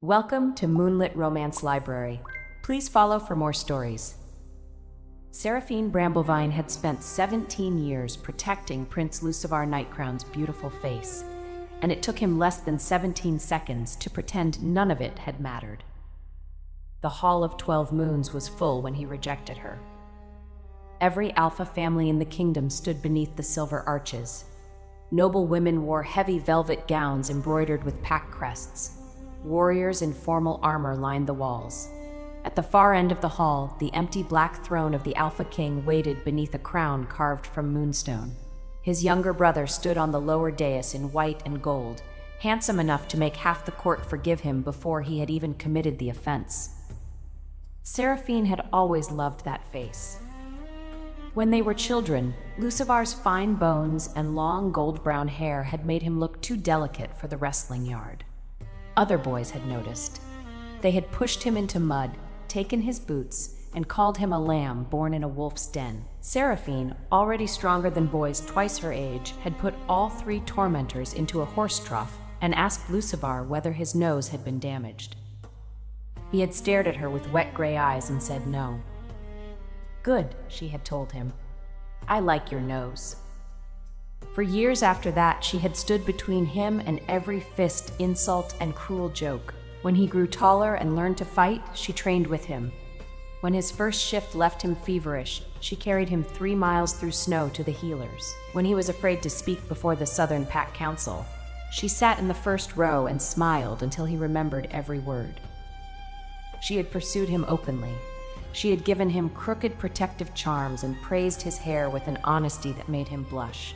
Welcome to Moonlit Romance Library. Please follow for more stories. Seraphine Bramblevine had spent 17 years protecting Prince Lucivar Nightcrown's beautiful face, and it took him less than 17 seconds to pretend none of it had mattered. The Hall of 12 Moons was full when he rejected her. Every alpha family in the kingdom stood beneath the silver arches. Noble women wore heavy velvet gowns embroidered with pack crests. Warriors in formal armor lined the walls. At the far end of the hall, the empty black throne of the Alpha King waited beneath a crown carved from moonstone. His younger brother stood on the lower dais in white and gold, handsome enough to make half the court forgive him before he had even committed the offense. Seraphine had always loved that face. When they were children, Lucivar's fine bones and long gold-brown hair had made him look too delicate for the wrestling yard. Other boys had noticed. They had pushed him into mud, taken his boots, and called him a lamb born in a wolf's den. Seraphine, already stronger than boys twice her age, had put all three tormentors into a horse trough and asked Lucivar whether his nose had been damaged. He had stared at her with wet gray eyes and said no. "Good," she had told him. "I like your nose." For years after that, she had stood between him and every fist, insult, and cruel joke. When he grew taller and learned to fight, she trained with him. When his first shift left him feverish, she carried him 3 miles through snow to the healers. When he was afraid to speak before the Southern Pack Council, she sat in the first row and smiled until he remembered every word. She had pursued him openly. She had given him crooked protective charms and praised his hair with an honesty that made him blush.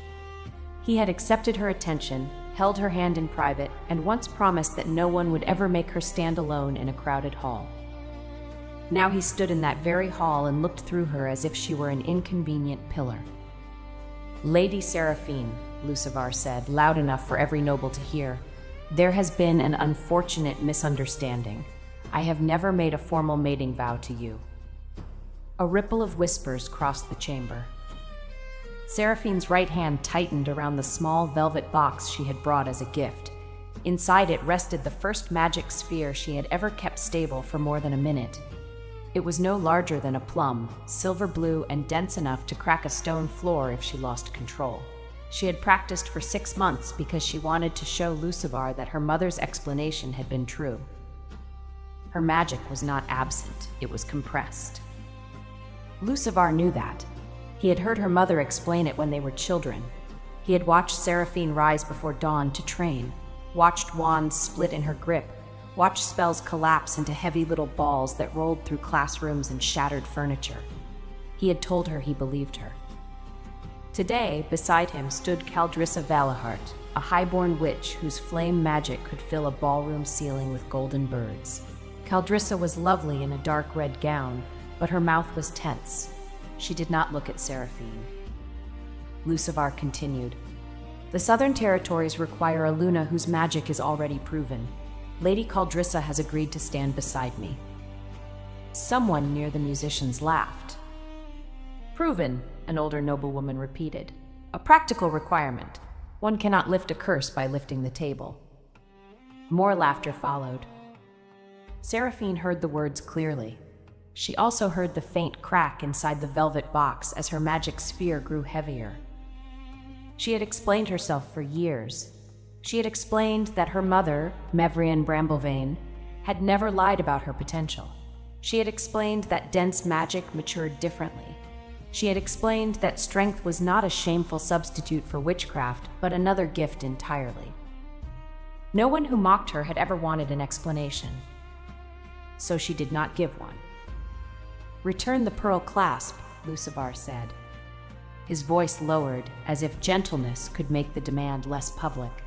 He had accepted her attention, held her hand in private, and once promised that no one would ever make her stand alone in a crowded hall. Now he stood in that very hall and looked through her as if she were an inconvenient pillar. "Lady Seraphine," Lucivar said, loud enough for every noble to hear, "there has been an unfortunate misunderstanding. I have never made a formal mating vow to you." A ripple of whispers crossed the chamber. Seraphine's right hand tightened around the small velvet box she had brought as a gift. Inside it rested the first magic sphere she had ever kept stable for more than a minute. It was no larger than a plum, silver blue and dense enough to crack a stone floor if she lost control. She had practiced for 6 months because she wanted to show Lucivar that her mother's explanation had been true. Her magic was not absent, it was compressed. Lucivar knew that. He had heard her mother explain it when they were children. He had watched Seraphine rise before dawn to train, watched wands split in her grip, watched spells collapse into heavy little balls that rolled through classrooms and shattered furniture. He had told her he believed her. Today, beside him stood Caldrissa Valahart, a highborn witch whose flame magic could fill a ballroom ceiling with golden birds. Caldrissa was lovely in a dark red gown, but her mouth was tense. She did not look at Seraphine. Lucivar continued. "The Southern Territories require a Luna whose magic is already proven. Lady Caldrissa has agreed to stand beside me." Someone near the musicians laughed. "Proven," an older noblewoman repeated. "A practical requirement. One cannot lift a curse by lifting the table." More laughter followed. Seraphine heard the words clearly. She also heard the faint crack inside the velvet box as her magic sphere grew heavier. She had explained herself for years. She had explained that her mother, Mevrian Bramblevane, had never lied about her potential. She had explained that dense magic matured differently. She had explained that strength was not a shameful substitute for witchcraft, but another gift entirely. No one who mocked her had ever wanted an explanation, so she did not give one. "Return the pearl clasp," Lucivar said. His voice lowered, as if gentleness could make the demand less public.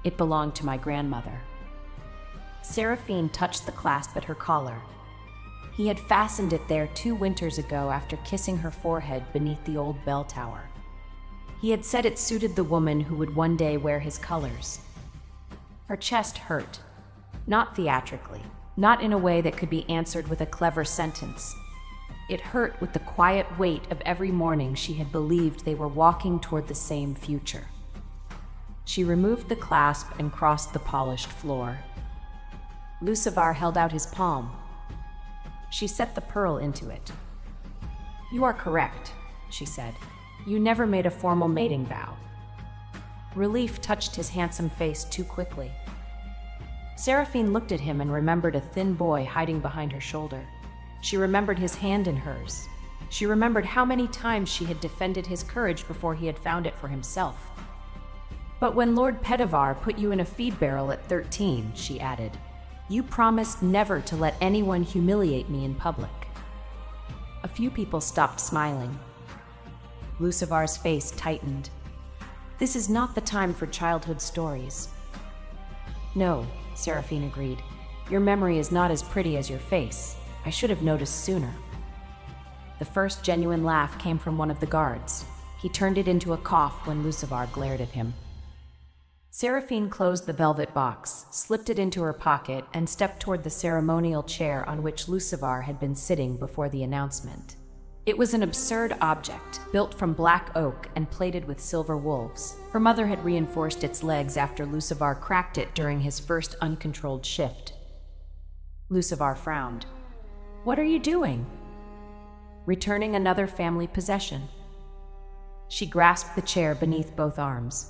"It belonged to my grandmother." Seraphine touched the clasp at her collar. He had fastened it there 2 winters ago after kissing her forehead beneath the old bell tower. He had said it suited the woman who would one day wear his colors. Her chest hurt, not theatrically, not in a way that could be answered with a clever sentence. It hurt with the quiet weight of every morning she had believed they were walking toward the same future. She removed the clasp and crossed the polished floor. Lucivar held out his palm. She set the pearl into it. "You are correct," she said. "You never made a formal mating vow." Relief touched his handsome face too quickly. Seraphine looked at him and remembered a thin boy hiding behind her shoulder. She remembered his hand in hers. She remembered how many times she had defended his courage before he had found it for himself. "But when Lord Petavar put you in a feed barrel at 13, she added, "you promised never to let anyone humiliate me in public." A few people stopped smiling. Lucivar's face tightened. "This is not the time for childhood stories." "No," Seraphine agreed. "Your memory is not as pretty as your face. I should have noticed sooner." The first genuine laugh came from one of the guards. He turned it into a cough when Lucivar glared at him. Seraphine closed the velvet box, slipped it into her pocket, and stepped toward the ceremonial chair on which Lucivar had been sitting before the announcement. It was an absurd object, built from black oak and plated with silver wolves. Her mother had reinforced its legs after Lucivar cracked it during his first uncontrolled shift. Lucivar frowned. "What are you doing?" "Returning another family possession." She grasped the chair beneath both arms.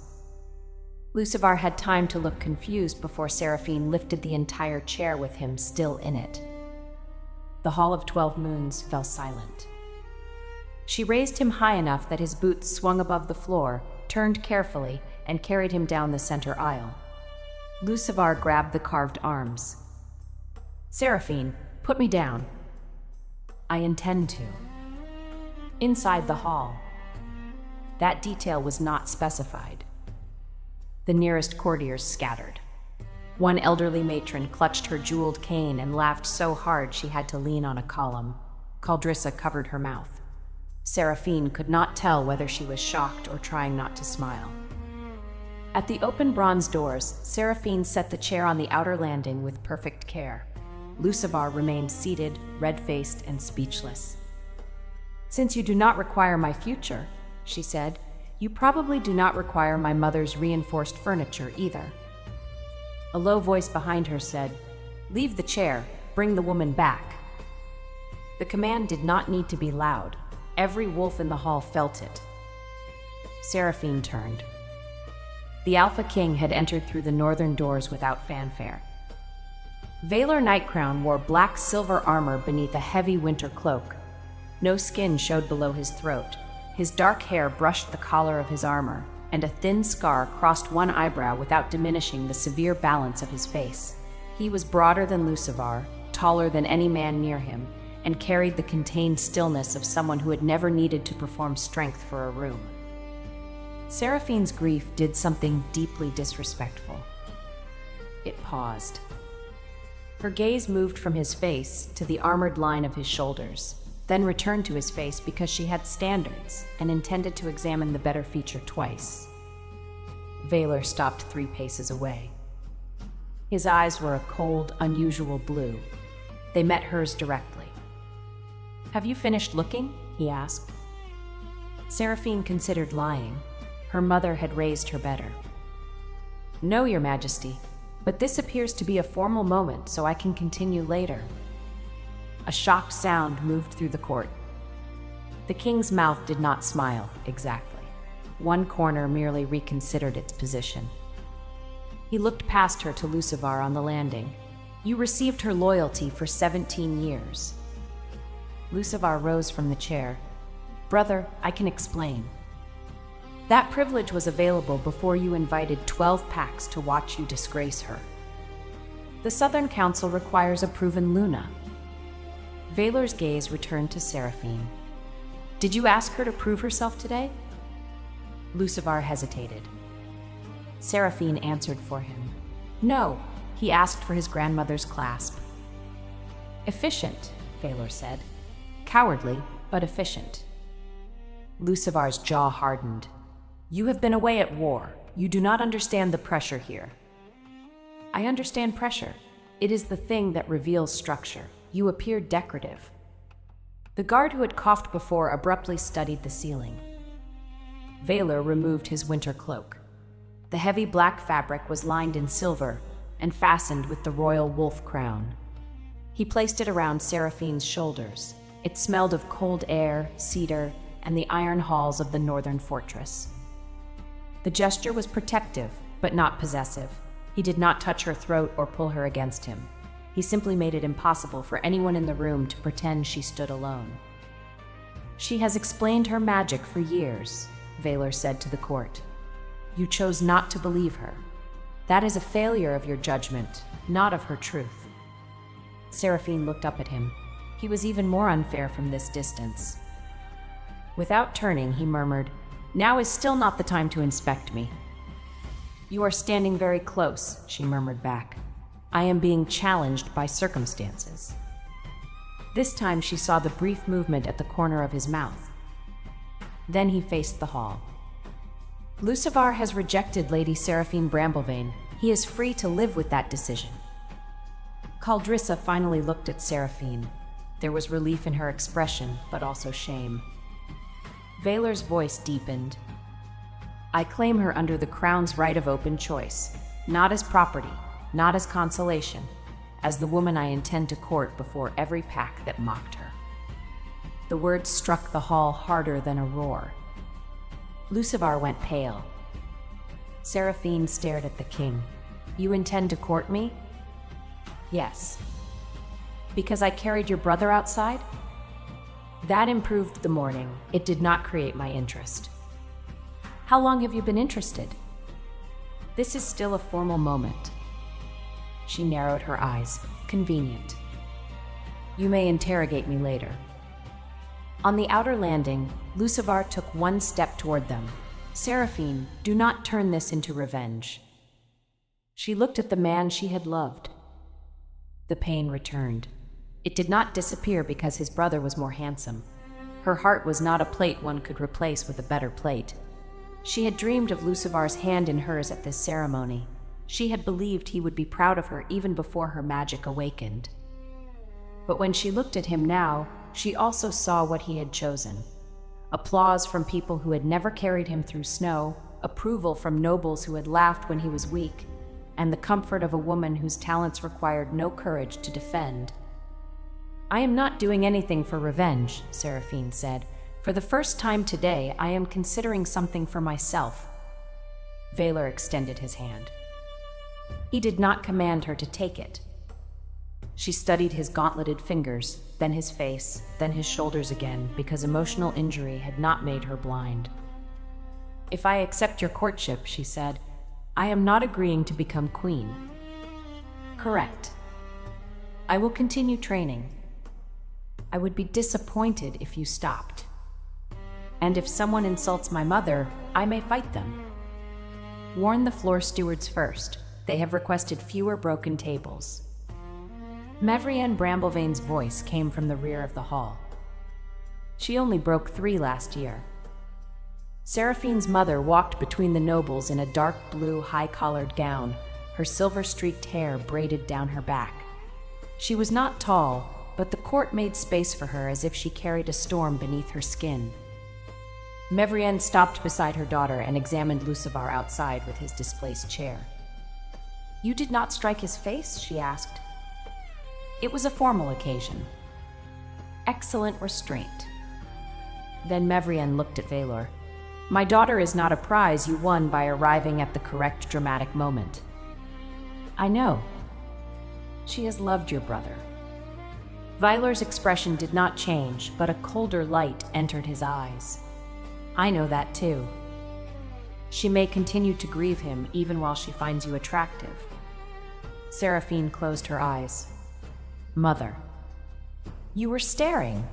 Lucivar had time to look confused before Seraphine lifted the entire chair with him still in it. The Hall of 12 Moons fell silent. She raised him high enough that his boots swung above the floor, turned carefully, and carried him down the center aisle. Lucivar grabbed the carved arms. "Seraphine, put me down." "I intend to." Inside the hall. That detail was not specified. The nearest courtiers scattered. One elderly matron clutched her jeweled cane and laughed so hard she had to lean on a column. Caldrissa covered her mouth. Seraphine could not tell whether she was shocked or trying not to smile. At the open bronze doors, Seraphine set the chair on the outer landing with perfect care. Lucivar remained seated, red-faced and speechless. "Since you do not require my future," she said, "you probably do not require my mother's reinforced furniture either." A low voice behind her said, "Leave the chair, bring the woman back." The command did not need to be loud. Every wolf in the hall felt it. Seraphine turned. The Alpha King had entered through the northern doors without fanfare. Valar Nightcrown wore black silver armor beneath a heavy winter cloak. No skin showed below his throat. His dark hair brushed the collar of his armor, and a thin scar crossed one eyebrow without diminishing the severe balance of his face. He was broader than Lucivar, taller than any man near him, and carried the contained stillness of someone who had never needed to perform strength for a room. Seraphine's grief did something deeply disrespectful. It paused. Her gaze moved from his face to the armored line of his shoulders, then returned to his face because she had standards and intended to examine the better feature twice. Valar stopped 3 paces away. His eyes were a cold, unusual blue. They met hers directly. "Have you finished looking?" he asked. Seraphine considered lying. Her mother had raised her better. "No, Your Majesty, but this appears to be a formal moment, so I can continue later." A shocked sound moved through the court. The king's mouth did not smile, exactly. One corner merely reconsidered its position. He looked past her to Lucivar on the landing. "You received her loyalty for 17 years. Lucivar rose from the chair. "Brother, I can explain. That privilege was available before you invited 12 packs to watch you disgrace her. The Southern Council requires a proven Luna." Valar's gaze returned to Seraphine. "Did you ask her to prove herself today?" Lucivar hesitated. Seraphine answered for him. "No, he asked for his grandmother's clasp." "Efficient," Valar said. "Cowardly, but efficient." Lucivar's jaw hardened. "You have been away at war. You do not understand the pressure here." "I understand pressure. It is the thing that reveals structure. You appear decorative." The guard who had coughed before abruptly studied the ceiling. Valar removed his winter cloak. The heavy black fabric was lined in silver, and fastened with the royal wolf crown. He placed it around Seraphine's shoulders. It smelled of cold air, cedar, and the iron halls of the northern fortress. The gesture was protective, but not possessive. He did not touch her throat or pull her against him. He simply made it impossible for anyone in the room to pretend she stood alone. "She has explained her magic for years," Valor said to the court. "You chose not to believe her. That is a failure of your judgment, not of her truth." Seraphine looked up at him. He was even more unfair from this distance. Without turning, he murmured, "Now is still not the time to inspect me." "You are standing very close," she murmured back. "I am being challenged by circumstances." This time she saw the brief movement at the corner of his mouth. Then he faced the hall. "Lucivar has rejected Lady Seraphine Bramblevane. He is free to live with that decision." Caldrissa finally looked at Seraphine. There was relief in her expression, but also shame. Valor's voice deepened. "I claim her under the crown's right of open choice, not as property, not as consolation, as the woman I intend to court before every pack that mocked her." The words struck the hall harder than a roar. Lucivar went pale. Seraphine stared at the king. "You intend to court me?" "Yes." "Because I carried your brother outside?" That improved the morning. It did not create my interest. "How long have you been interested?" "This is still a formal moment." She narrowed her eyes. "Convenient. You may interrogate me later." On the outer landing, Lucivar took one step toward them. "Seraphine, do not turn this into revenge." She looked at the man she had loved. The pain returned. It did not disappear because his brother was more handsome. Her heart was not a plate one could replace with a better plate. She had dreamed of Lucivar's hand in hers at this ceremony. She had believed he would be proud of her even before her magic awakened. But when she looked at him now, she also saw what he had chosen. Applause from people who had never carried him through snow, approval from nobles who had laughed when he was weak, and the comfort of a woman whose talents required no courage to defend. "I am not doing anything for revenge," Seraphine said. "For the first time today, I am considering something for myself." Valor extended his hand. He did not command her to take it. She studied his gauntleted fingers, then his face, then his shoulders again, because emotional injury had not made her blind. "If I accept your courtship," she said, "I am not agreeing to become queen." "Correct. I will continue training. I would be disappointed if you stopped. And if someone insults my mother, I may fight them. Warn the floor stewards first. They have requested fewer broken tables." Mevrienne Bramblevane's voice came from the rear of the hall. "She only broke 3 last year." Seraphine's mother walked between the nobles in a dark blue high-collared gown, her silver-streaked hair braided down her back. She was not tall, but the court made space for her as if she carried a storm beneath her skin. Mevrienne stopped beside her daughter and examined Lucivar outside with his displaced chair. "You did not strike his face?" she asked. "It was a formal occasion." "Excellent restraint." Then Mevrienne looked at Valor. "My daughter is not a prize you won by arriving at the correct dramatic moment." "I know. She has loved your brother." Valor's expression did not change, but a colder light entered his eyes. "I know that too. She may continue to grieve him even while she finds you attractive." Seraphine closed her eyes. "Mother." "You were staring."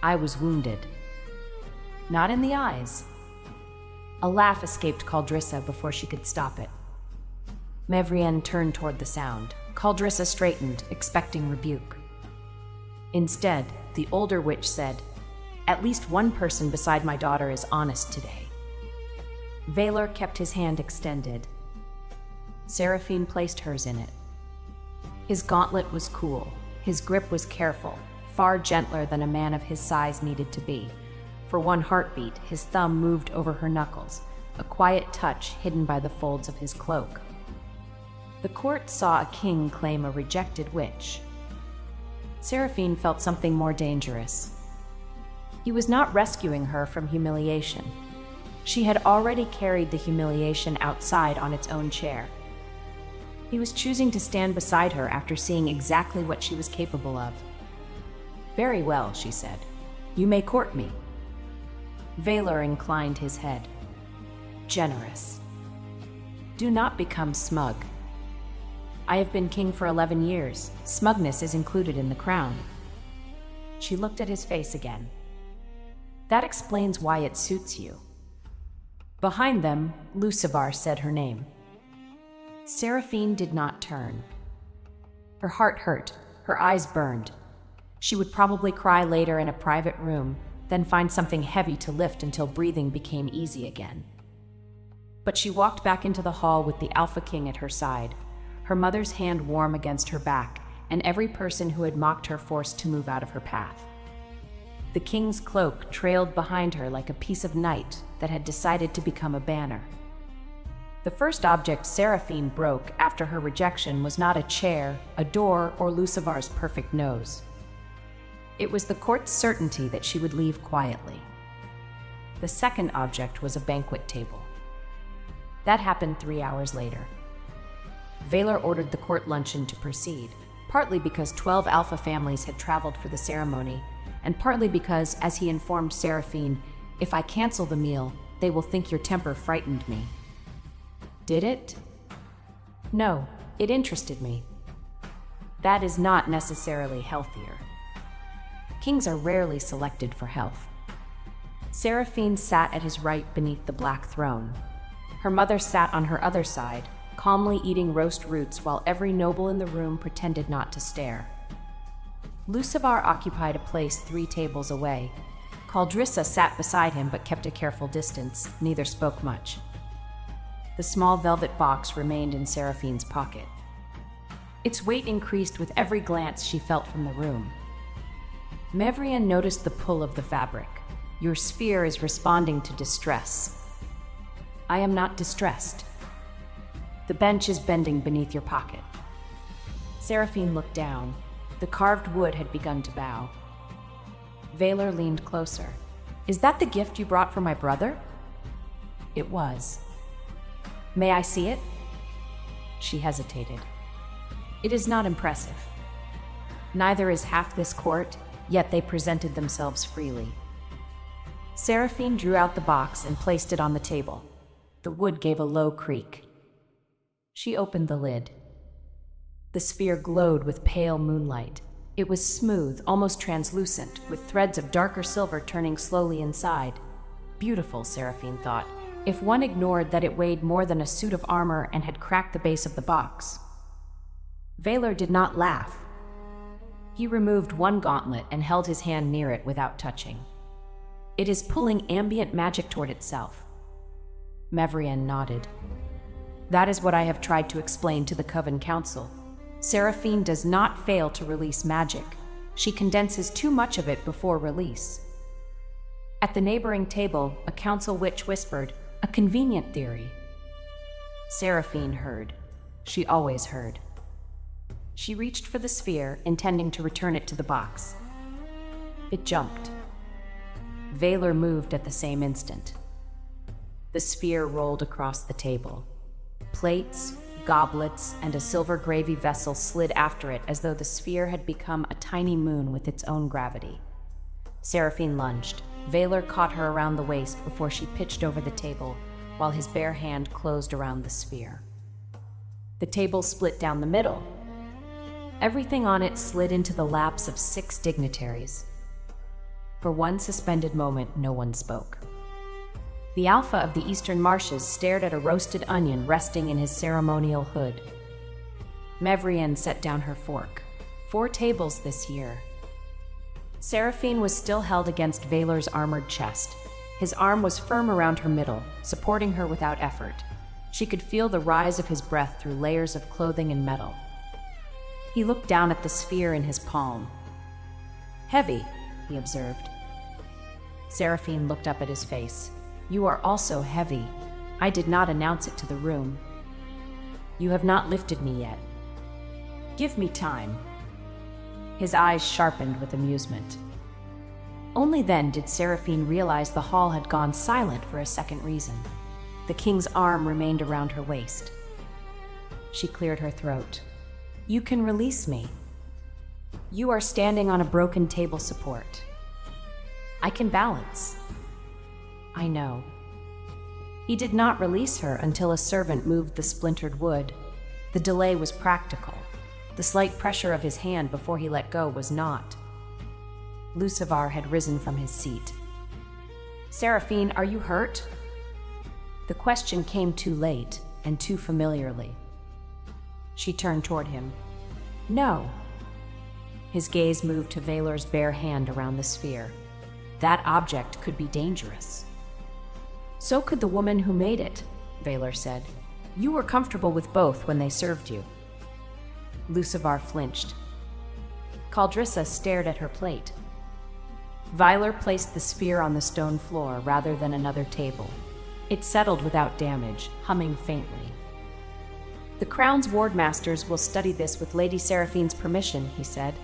"I was wounded." "Not in the eyes." A laugh escaped Caldrissa before she could stop it. Mevrienne turned toward the sound. Caldrissa straightened, expecting rebuke. Instead, the older witch said, "At least one person beside my daughter is honest today." Valor kept his hand extended. Seraphine placed hers in it. His gauntlet was cool. His grip was careful, far gentler than a man of his size needed to be. For one heartbeat, his thumb moved over her knuckles, a quiet touch hidden by the folds of his cloak. The court saw a king claim a rejected witch. Seraphine felt something more dangerous. He was not rescuing her from humiliation. She had already carried the humiliation outside on its own chair. He was choosing to stand beside her after seeing exactly what she was capable of. "Very well," she said. "You may court me." Valor inclined his head. "Generous. Do not become smug. I have been king for 11 years. Smugness is included in the crown." She looked at his face again. "That explains why it suits you." Behind them, Lucivar said her name. Seraphine did not turn. Her heart hurt, her eyes burned. She would probably cry later in a private room, then find something heavy to lift until breathing became easy again. But she walked back into the hall with the Alpha King at her side, her mother's hand warm against her back, and every person who had mocked her forced to move out of her path. The king's cloak trailed behind her like a piece of night that had decided to become a banner. The first object Seraphine broke after her rejection was not a chair, a door, or Lucivar's perfect nose. It was the court's certainty that she would leave quietly. The second object was a banquet table. That happened 3 hours later. Valor ordered the court luncheon to proceed, partly because 12 Alpha families had traveled for the ceremony, and partly because, as he informed Seraphine, "If I cancel the meal, they will think your temper frightened me." Did it? No, it interested me. That is not necessarily healthier. Kings are rarely selected for health. Seraphine sat at his right beneath the black throne. Her mother sat on her other side, calmly eating roast roots while every noble in the room pretended not to stare. Lucivar occupied a place 3 tables away. Caldrissa sat beside him but kept a careful distance, neither spoke much. The small velvet box remained in Seraphine's pocket. Its weight increased with every glance she felt from the room. Mevrian noticed the pull of the fabric. "Your sphere is responding to distress." "I am not distressed." "The bench is bending beneath your pocket." Seraphine looked down. The carved wood had begun to bow. Valor leaned closer. "Is that the gift you brought for my brother?" It was. "May I see it?" She hesitated. "It is not impressive. Neither is half this court, yet they presented themselves freely." Seraphine drew out the box and placed it on the table. The wood gave a low creak. She opened the lid. The sphere glowed with pale moonlight. It was smooth, almost translucent, with threads of darker silver turning slowly inside. Beautiful, Seraphine thought, if one ignored that it weighed more than a suit of armor and had cracked the base of the box. Valor did not laugh. He removed one gauntlet and held his hand near it without touching. "It is pulling ambient magic toward itself." Mevrian nodded. "That is what I have tried to explain to the Coven Council. Seraphine does not fail to release magic. She condenses too much of it before release." At the neighboring table, a council witch whispered, "A convenient theory." Seraphine heard. She always heard. She reached for the sphere, intending to return it to the box. It jumped. Valor moved at the same instant. The sphere rolled across the table. Plates, goblets, and a silver gravy vessel slid after it as though the sphere had become a tiny moon with its own gravity. Seraphine lunged. Valor caught her around the waist before she pitched over the table, while his bare hand closed around the sphere. The table split down the middle. Everything on it slid into the laps of 6 dignitaries. For one suspended moment, no one spoke. The Alpha of the Eastern Marshes stared at a roasted onion resting in his ceremonial hood. Mevrian set down her fork. 4 tables this year. Seraphine was still held against Valor's armored chest. His arm was firm around her middle, supporting her without effort. She could feel the rise of his breath through layers of clothing and metal. He looked down at the sphere in his palm. "Heavy," he observed. Seraphine looked up at his face. "You are also heavy. I did not announce it to the room." You have not lifted me yet. Give me time. His eyes sharpened with amusement. Only then did Seraphine realize the hall had gone silent for a second reason. The king's arm remained around her waist. She cleared her throat. You can release me. You are standing on a broken table support. I can balance. I know. He did not release her until a servant moved the splintered wood. The delay was practical. The slight pressure of his hand before he let go was not. Lucivar had risen from his seat. Seraphine, are you hurt? The question came too late and too familiarly. She turned toward him. No. His gaze moved to Valor's bare hand around the sphere. That object could be dangerous. So could the woman who made it, Valor said. You were comfortable with both when they served you. Lucivar flinched. Caldrissa stared at her plate. Valor placed the sphere on the stone floor rather than another table. It settled without damage, humming faintly. The Crown's wardmasters will study this with Lady Seraphine's permission, he said.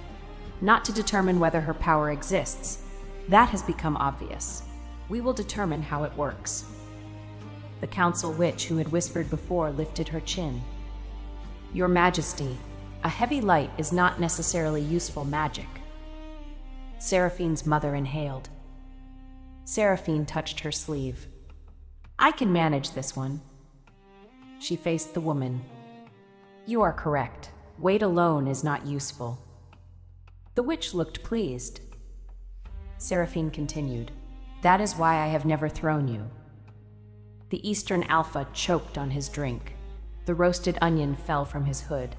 Not to determine whether her power exists. That has become obvious. We will determine how it works. The council witch who had whispered before lifted her chin. Your Majesty, a heavy light is not necessarily useful magic. Seraphine's mother inhaled. Seraphine touched her sleeve. I can manage this one. She faced the woman. You are correct. Weight alone is not useful. The witch looked pleased. Seraphine continued. That is why I have never thrown you. The Eastern Alpha choked on his drink. The roasted onion fell from his hood.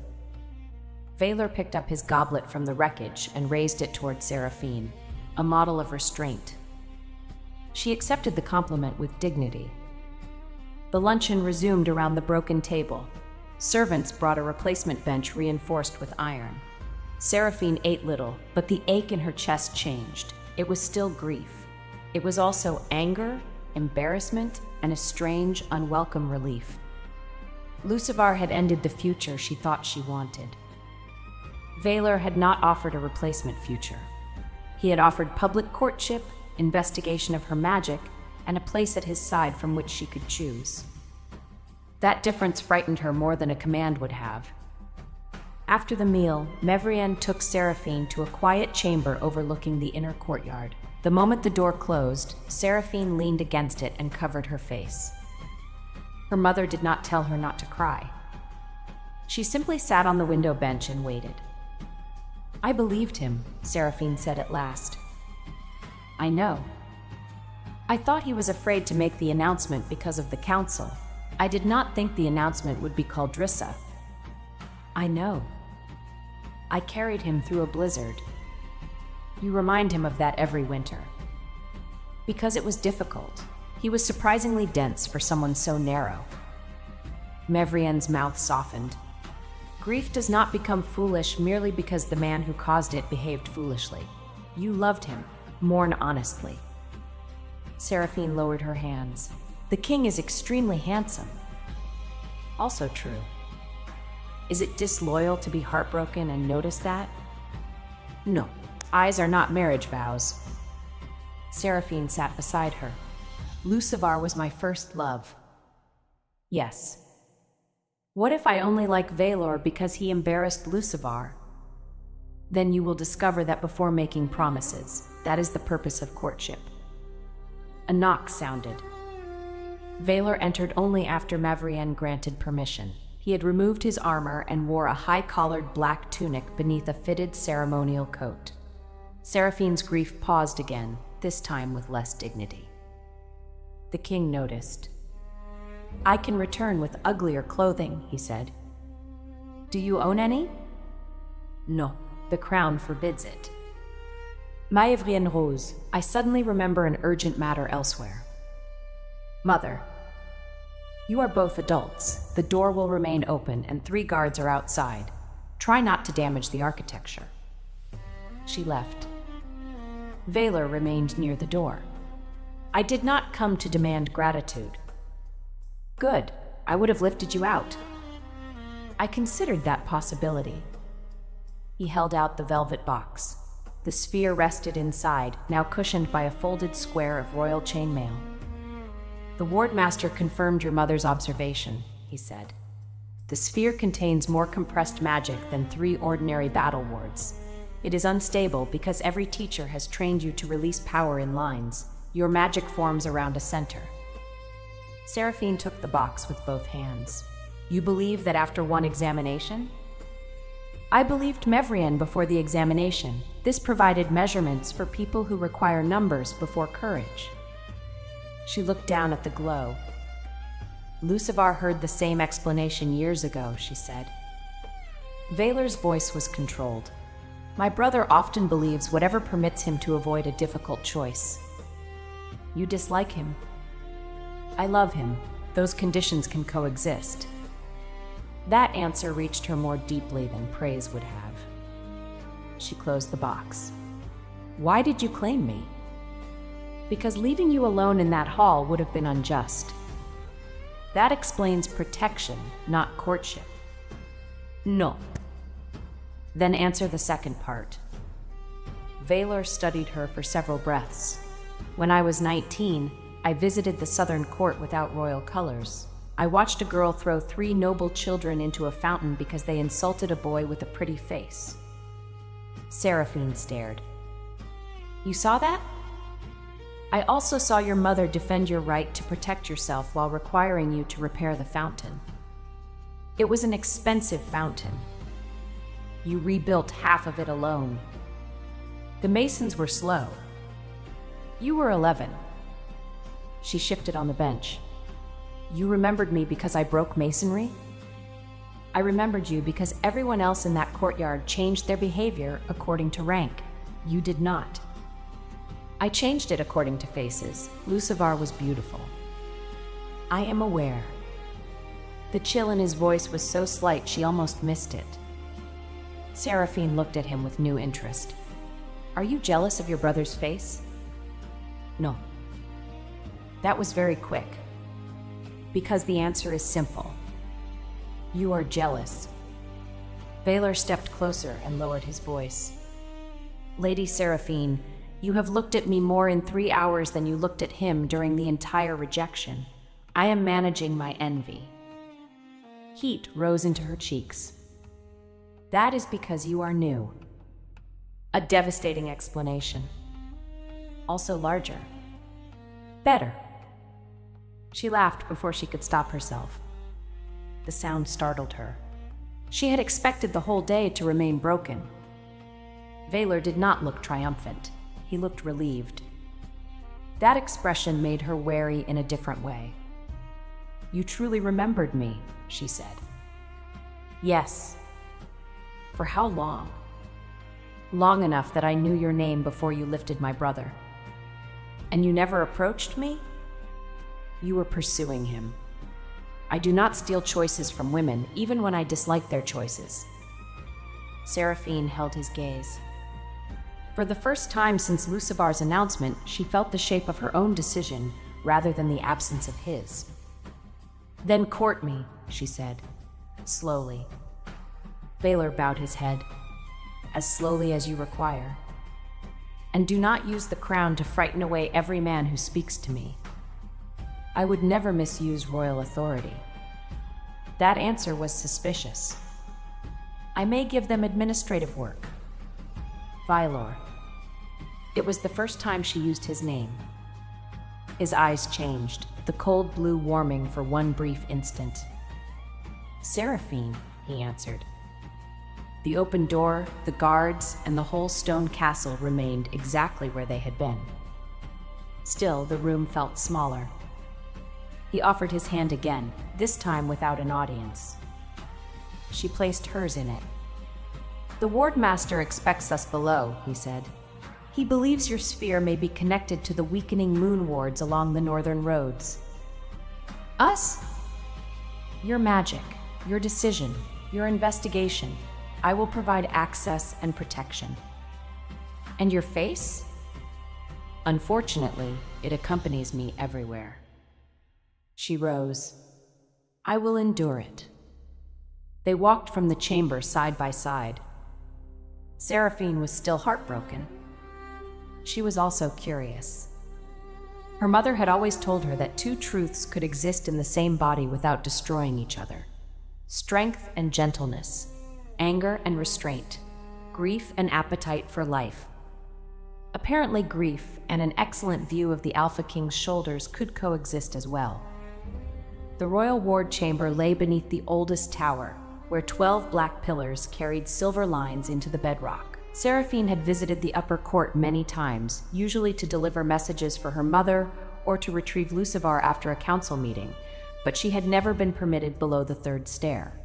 Valor picked up his goblet from the wreckage and raised it toward Seraphine, a model of restraint. She accepted the compliment with dignity. The luncheon resumed around the broken table. Servants brought a replacement bench reinforced with iron. Seraphine ate little, but the ache in her chest changed. It was still grief. It was also anger, embarrassment, and a strange, unwelcome relief. Lucivar had ended the future she thought she wanted. Valor had not offered a replacement future. He had offered public courtship, investigation of her magic, and a place at his side from which she could choose. That difference frightened her more than a command would have. After the meal, Mevrian took Seraphine to a quiet chamber overlooking the inner courtyard. The moment the door closed, Seraphine leaned against it and covered her face. Her mother did not tell her not to cry. She simply sat on the window bench and waited. I believed him, Seraphine said at last. I know. I thought he was afraid to make the announcement because of the council. I did not think the announcement would be Caldrissa. I know. I carried him through a blizzard. You remind him of that every winter. Because it was difficult. He was surprisingly dense for someone so narrow. Mevrian's mouth softened. Grief does not become foolish merely because the man who caused it behaved foolishly. You loved him. Mourn honestly. Seraphine lowered her hands. The king is extremely handsome. Also true. Is it disloyal to be heartbroken and notice that? No. Eyes are not marriage vows. Seraphine sat beside her. Lucivar was my first love. Yes. What if I only like Valor because he embarrassed Lucivar? Then you will discover that before making promises, that is the purpose of courtship. A knock sounded. Valor entered only after Mavrian granted permission. He had removed his armor and wore a high-collared black tunic beneath a fitted ceremonial coat. Seraphine's grief paused again, this time with less dignity. The king noticed. I can return with uglier clothing, he said. Do you own any? No, the crown forbids it. Maëvrienne Rose, I suddenly remember an urgent matter elsewhere. Mother. You are both adults. The door will remain open and 3 guards are outside. Try not to damage the architecture. She left. Valor remained near the door. I did not come to demand gratitude. Good. I would have lifted you out. I considered that possibility. He held out the velvet box. The sphere rested inside, now cushioned by a folded square of royal chainmail. The wardmaster confirmed your mother's observation, he said. The sphere contains more compressed magic than 3 ordinary battle wards. It is unstable because every teacher has trained you to release power in lines. Your magic forms around a center. Seraphine took the box with both hands. You believe that after one examination? I believed Mevrian before the examination. This provided measurements for people who require numbers before courage. She looked down at the glow. Lucivar heard the same explanation years ago, she said. Vaylor's voice was controlled. My brother often believes whatever permits him to avoid a difficult choice. You dislike him. I love him. Those conditions can coexist. That answer reached her more deeply than praise would have. She closed the box. Why did you claim me? Because leaving you alone in that hall would have been unjust. That explains protection, not courtship. No. Then answer the second part. Vaylor studied her for several breaths. When I was 19, I visited the Southern Court without royal colors. I watched a girl throw 3 noble children into a fountain because they insulted a boy with a pretty face. Seraphine stared. You saw that? I also saw your mother defend your right to protect yourself while requiring you to repair the fountain. It was an expensive fountain. You rebuilt half of it alone. The masons were slow. You were 11. She shifted on the bench. You remembered me because I broke masonry? I remembered you because everyone else in that courtyard changed their behavior according to rank. You did not. I changed it according to faces. Lucivar was beautiful. I am aware. The chill in his voice was so slight she almost missed it. Seraphine looked at him with new interest. Are you jealous of your brother's face? No. That was very quick. Because the answer is simple. You are jealous. Vaylor stepped closer and lowered his voice. Lady Seraphine, you have looked at me more in 3 hours than you looked at him during the entire rejection. I am managing my envy. Heat rose into her cheeks. That is because you are new. A devastating explanation. Also larger. Better. She laughed before she could stop herself. The sound startled her. She had expected the whole day to remain broken. Vaylor did not look triumphant. He looked relieved. That expression made her wary in a different way. You truly remembered me, she said. Yes. For how long? Long enough that I knew your name before you lifted my brother. And you never approached me? You were pursuing him. I do not steal choices from women, even when I dislike their choices. Seraphine held his gaze. For the first time since Lucivar's announcement, she felt the shape of her own decision rather than the absence of his. Then court me, she said, slowly. Vaylor bowed his head. As slowly as you require. And do not use the crown to frighten away every man who speaks to me. I would never misuse royal authority. That answer was suspicious. I may give them administrative work. Vaylor. It was the first time she used his name. His eyes changed, the cold blue warming for one brief instant. Seraphine, he answered. The open door, the guards, and the whole stone castle remained exactly where they had been. Still, the room felt smaller. He offered his hand again, this time without an audience. She placed hers in it. The wardmaster expects us below, he said. He believes your sphere may be connected to the weakening moon wards along the northern roads. Us? Your magic, your decision, your investigation. I will provide access and protection. And your face? Unfortunately, it accompanies me everywhere. She rose. I will endure it. They walked from the chamber side by side. Seraphine was still heartbroken. She was also curious. Her mother had always told her that two truths could exist in the same body without destroying each other: strength and gentleness, anger and restraint, grief and appetite for life. Apparently, grief and an excellent view of the Alpha King's shoulders could coexist as well. The royal ward chamber lay beneath the oldest tower, where 12 black pillars carried silver lines into the bedrock. Seraphine had visited the upper court many times, usually to deliver messages for her mother or to retrieve Lucivar after a council meeting, but she had never been permitted below the third stair.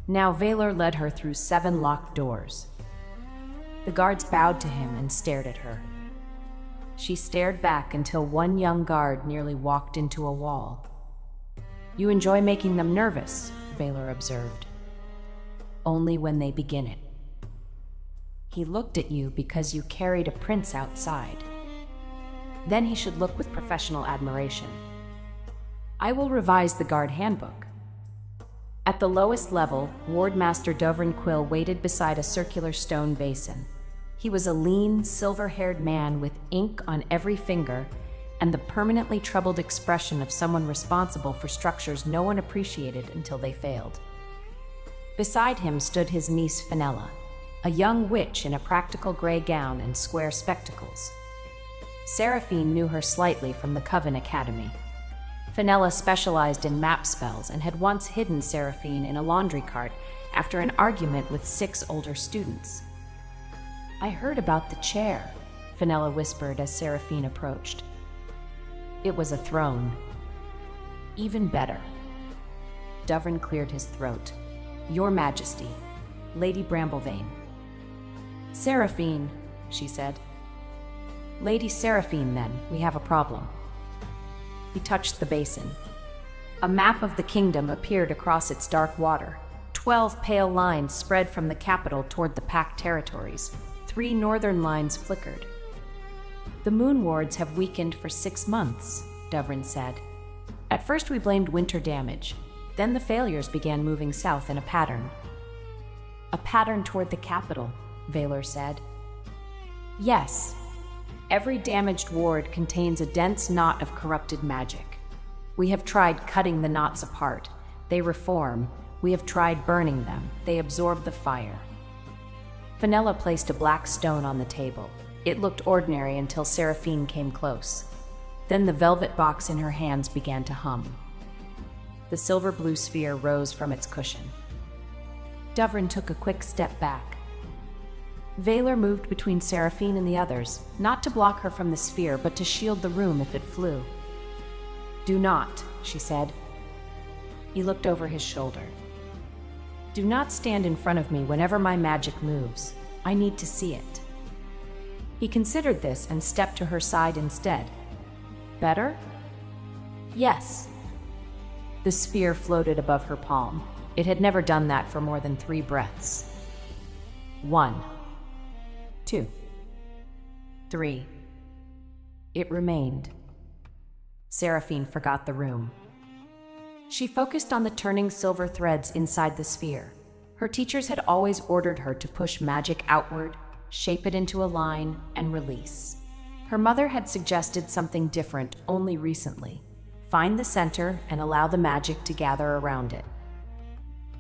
Now Vaylor led her through 7 locked doors. The guards bowed to him and stared at her. She stared back until one young guard nearly walked into a wall. "You enjoy making them nervous," Vaylor observed. "Only when they begin it. He looked at you because you carried a prince outside. Then he should look with professional admiration. I will revise the guard handbook." At the lowest level, Wardmaster Dovrin Quill waited beside a circular stone basin. He was a lean, silver-haired man with ink on every finger and the permanently troubled expression of someone responsible for structures no one appreciated until they failed. Beside him stood his niece Fenella, a young witch in a practical gray gown and square spectacles. Seraphine knew her slightly from the Coven Academy. Fenella specialized in map spells and had once hidden Seraphine in a laundry cart after an argument with 6 older students. "I heard about the chair," Fenella whispered as Seraphine approached. "It was a throne." "Even better." Dovrin cleared his throat. "Your Majesty, Lady Bramblevane." "Seraphine," she said. "Lady Seraphine, then, we have a problem." He touched the basin. A map of the kingdom appeared across its dark water. 12 pale lines spread from the capital toward the Pact territories. 3 northern lines flickered. "The moon wards have weakened for 6 months," Dovrin said. "At first we blamed winter damage. Then the failures began moving south in a pattern." "A pattern toward the capital," Vaylor said. "Yes. Every damaged ward contains a dense knot of corrupted magic. We have tried cutting the knots apart. They reform. We have tried burning them. They absorb the fire." Fenella placed a black stone on the table. It looked ordinary until Seraphine came close. Then the velvet box in her hands began to hum. The silver-blue sphere rose from its cushion. Dovrin took a quick step back. Vaylor moved between Seraphine and the others, not to block her from the sphere, but to shield the room if it flew. "Do not," she said. He looked over his shoulder. "Do not stand in front of me whenever my magic moves. I need to see it." He considered this and stepped to her side instead. "Better?" "Yes." The sphere floated above her palm. It had never done that for more than 3 breaths. 1, 2, 3. It remained. Seraphine forgot the room. She focused on the turning silver threads inside the sphere. Her teachers had always ordered her to push magic outward, shape it into a line, and release. Her mother had suggested something different only recently. Find the center and allow the magic to gather around it.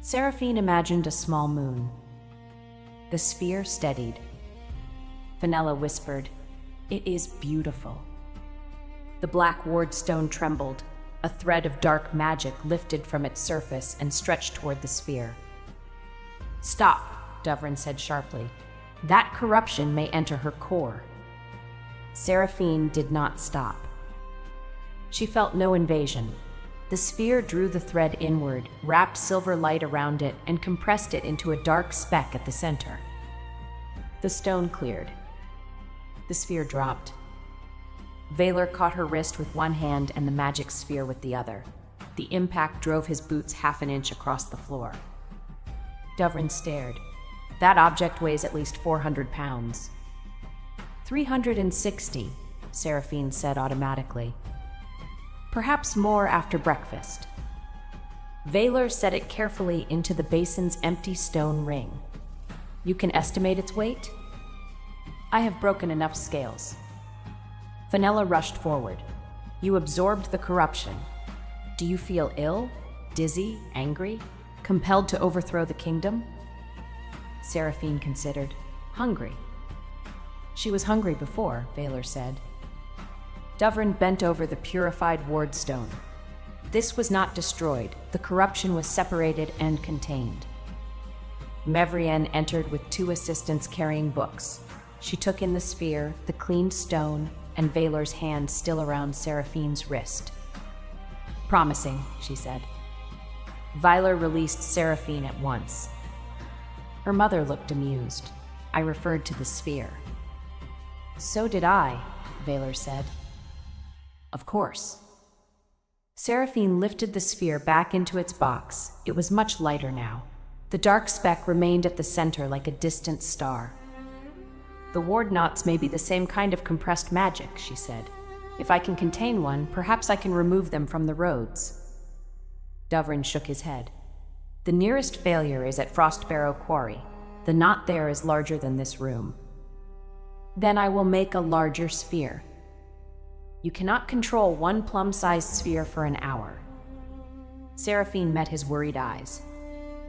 Seraphine imagined a small moon. The sphere steadied. Fenella whispered, "It is beautiful." The black ward stone trembled. A thread of dark magic lifted from its surface and stretched toward the sphere. "Stop," Dovrin said sharply. "That corruption may enter her core." Seraphine did not stop. She felt no invasion. The sphere drew the thread inward, wrapped silver light around it, and compressed it into a dark speck at the center. The stone cleared. The sphere dropped. Vaylor caught her wrist with one hand and the magic sphere with the other. The impact drove his boots half an inch across the floor. Dovrin stared. "That object weighs at least 400 pounds. 360, Seraphine said automatically. "Perhaps more after breakfast." Valor set it carefully into the basin's empty stone ring. You can estimate its weight? I have broken enough scales. Fenella rushed forward. You absorbed the corruption. Do you feel ill, dizzy, angry, compelled to overthrow the kingdom? Seraphine considered. Hungry. She was hungry before, Valor said. Dovrin bent over the purified ward stone. This was not destroyed. The corruption was separated and contained. Mevrienne entered with 2 assistants carrying books. She took in the sphere, the cleaned stone, and Valor's hand still around Seraphine's wrist. Promising, she said. Valor released Seraphine at once. Her mother looked amused. I referred to the sphere. So did I, Valor said. Of course. Seraphine lifted the sphere back into its box. It was much lighter now. The dark speck remained at the center like a distant star. The ward knots may be the same kind of compressed magic, she said. If I can contain one, perhaps I can remove them from the roads. Dovrin shook his head. The nearest failure is at Frostbarrow Quarry. The knot there is larger than this room. Then I will make a larger sphere. You cannot control one plum-sized sphere for an hour. Seraphine met his worried eyes.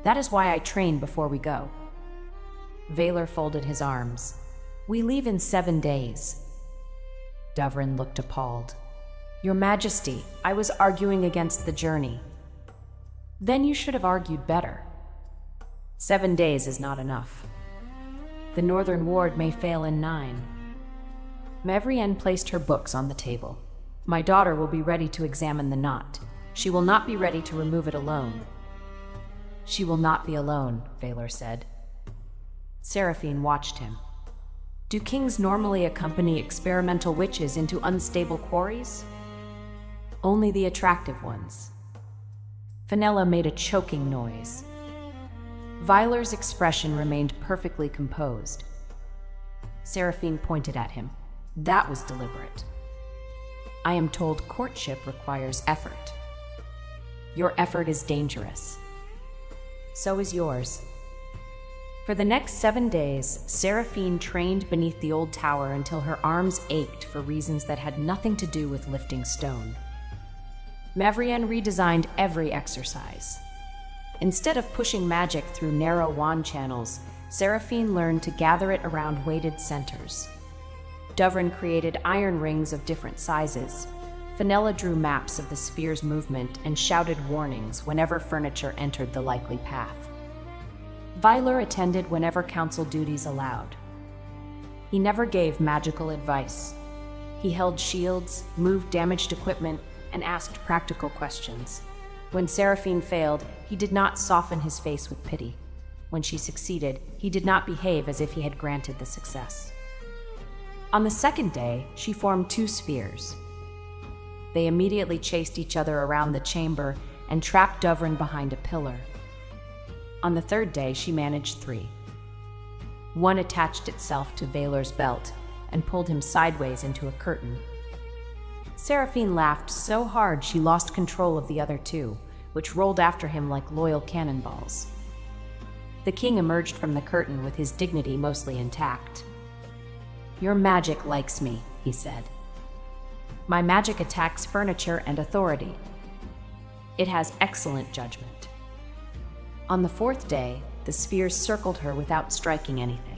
That is why I train before we go. Valor folded his arms. We leave in 7 days. Dovrin looked appalled. Your Majesty, I was arguing against the journey. Then you should have argued better. 7 days is not enough. The northern ward may fail in 9. Mevrienne placed her books on the table. My daughter will be ready to examine the knot. She will not be ready to remove it alone. She will not be alone, Valor said. Seraphine watched him. Do kings normally accompany experimental witches into unstable quarries? Only the attractive ones. Fenella made a choking noise. Valor's expression remained perfectly composed. Seraphine pointed at him. That was deliberate. I am told courtship requires effort. Your effort is dangerous. So is yours. For the next 7 days, Seraphine trained beneath the old tower until her arms ached for reasons that had nothing to do with lifting stone. Mevrienne redesigned every exercise. Instead of pushing magic through narrow wand channels, Seraphine learned to gather it around weighted centers. Dovrin created iron rings of different sizes. Fenella drew maps of the sphere's movement and shouted warnings whenever furniture entered the likely path. Valor attended whenever council duties allowed. He never gave magical advice. He held shields, moved damaged equipment, and asked practical questions. When Seraphine failed, he did not soften his face with pity. When she succeeded, he did not behave as if he had granted the success. On the 2nd day, she formed 2 spheres. They immediately chased each other around the chamber and trapped Dovrin behind a pillar. On the 3rd day, she managed 3. One attached itself to Valor's belt and pulled him sideways into a curtain. Seraphine laughed so hard she lost control of the other 2, which rolled after him like loyal cannonballs. The king emerged from the curtain with his dignity mostly intact. Your magic likes me, he said. My magic attacks furniture and authority. It has excellent judgment. On the 4th day, the spheres circled her without striking anything.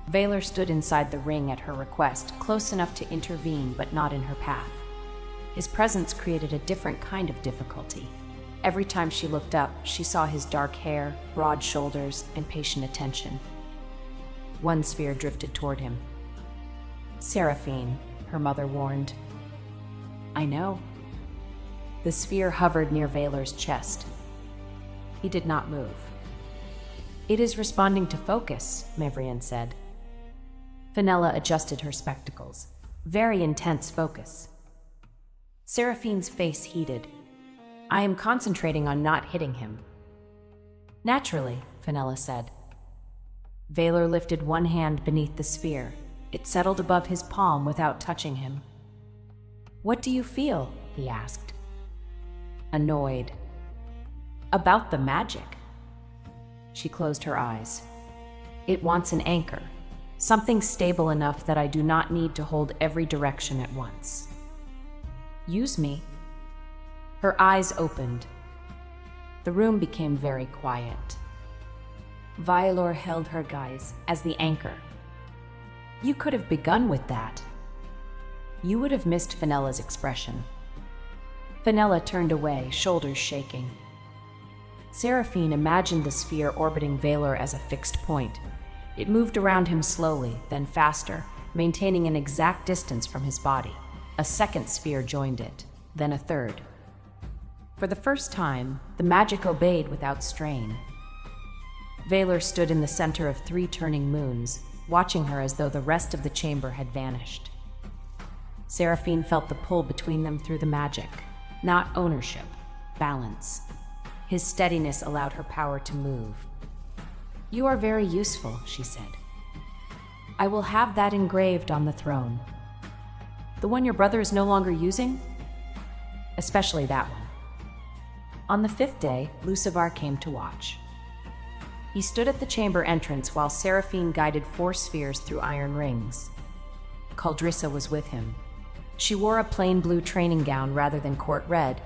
Valor stood inside the ring at her request, close enough to intervene but not in her path. His presence created a different kind of difficulty. Every time she looked up, she saw his dark hair, broad shoulders, and patient attention. One sphere drifted toward him. Seraphine, her mother warned. I know. The sphere hovered near Valor's chest. He did not move. It is responding to focus, Mevrienne said. Fenella adjusted her spectacles. Very intense focus. Seraphine's face heated. I am concentrating on not hitting him. Naturally, Fenella said. Valor lifted one hand beneath the sphere. It settled above his palm without touching him. What do you feel? He asked. Annoyed. About the magic. She closed her eyes. It wants an anchor, something stable enough that I do not need to hold every direction at once. Use me. Her eyes opened. The room became very quiet. Violor held her guise as the anchor. You could have begun with that. You would have missed Fenella's expression. Fenella turned away, shoulders shaking. Seraphine imagined the sphere orbiting Valor as a fixed point. It moved around him slowly, then faster, maintaining an exact distance from his body. A second sphere joined it, then a third. For the first time, the magic obeyed without strain. Valor stood in the center of 3 turning moons, watching her as though the rest of the chamber had vanished. Seraphine felt the pull between them through the magic, not ownership, balance. His steadiness allowed her power to move. You are very useful, she said. I will have that engraved on the throne. The one your brother is no longer using? Especially that one. On the 5th day, Lucivar came to watch. He stood at the chamber entrance while Seraphine guided 4 spheres through iron rings. Caldrissa was with him. She wore a plain blue training gown rather than court red,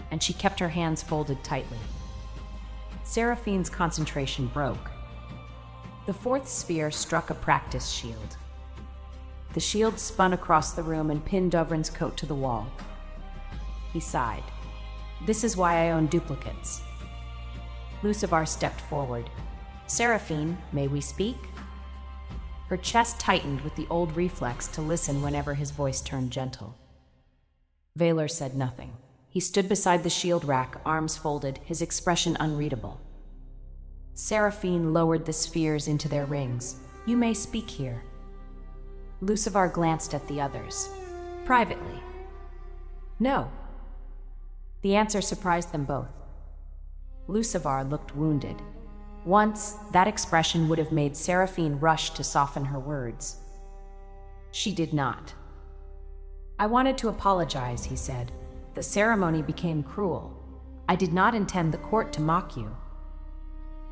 and she kept her hands folded tightly. Seraphine's concentration broke. The 4th sphere struck a practice shield. The shield spun across the room and pinned Dovrin's coat to the wall. He sighed. This is why I own duplicates. Lucivar stepped forward. Seraphine, may we speak? Her chest tightened with the old reflex to listen whenever his voice turned gentle. Valor said nothing. He stood beside the shield rack, arms folded, his expression unreadable. Seraphine lowered the spheres into their rings. You may speak here. Lucivar glanced at the others. Privately. No. The answer surprised them both. Lucivar looked wounded. Once, that expression would have made Seraphine rush to soften her words. She did not. I wanted to apologize, he said. The ceremony became cruel. I did not intend the court to mock you.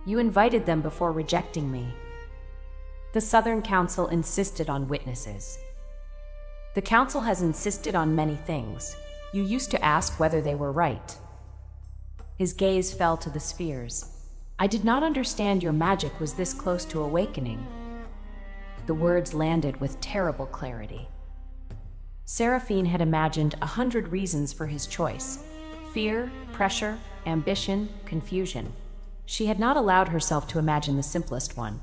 You invited them before rejecting me. The Southern Council insisted on witnesses. The Council has insisted on many things. You used to ask whether they were right. His gaze fell to the spheres. I did not understand your magic was this close to awakening. The words landed with terrible clarity. Seraphine had imagined 100 reasons for his choice. Fear, pressure, ambition, confusion. She had not allowed herself to imagine the simplest one.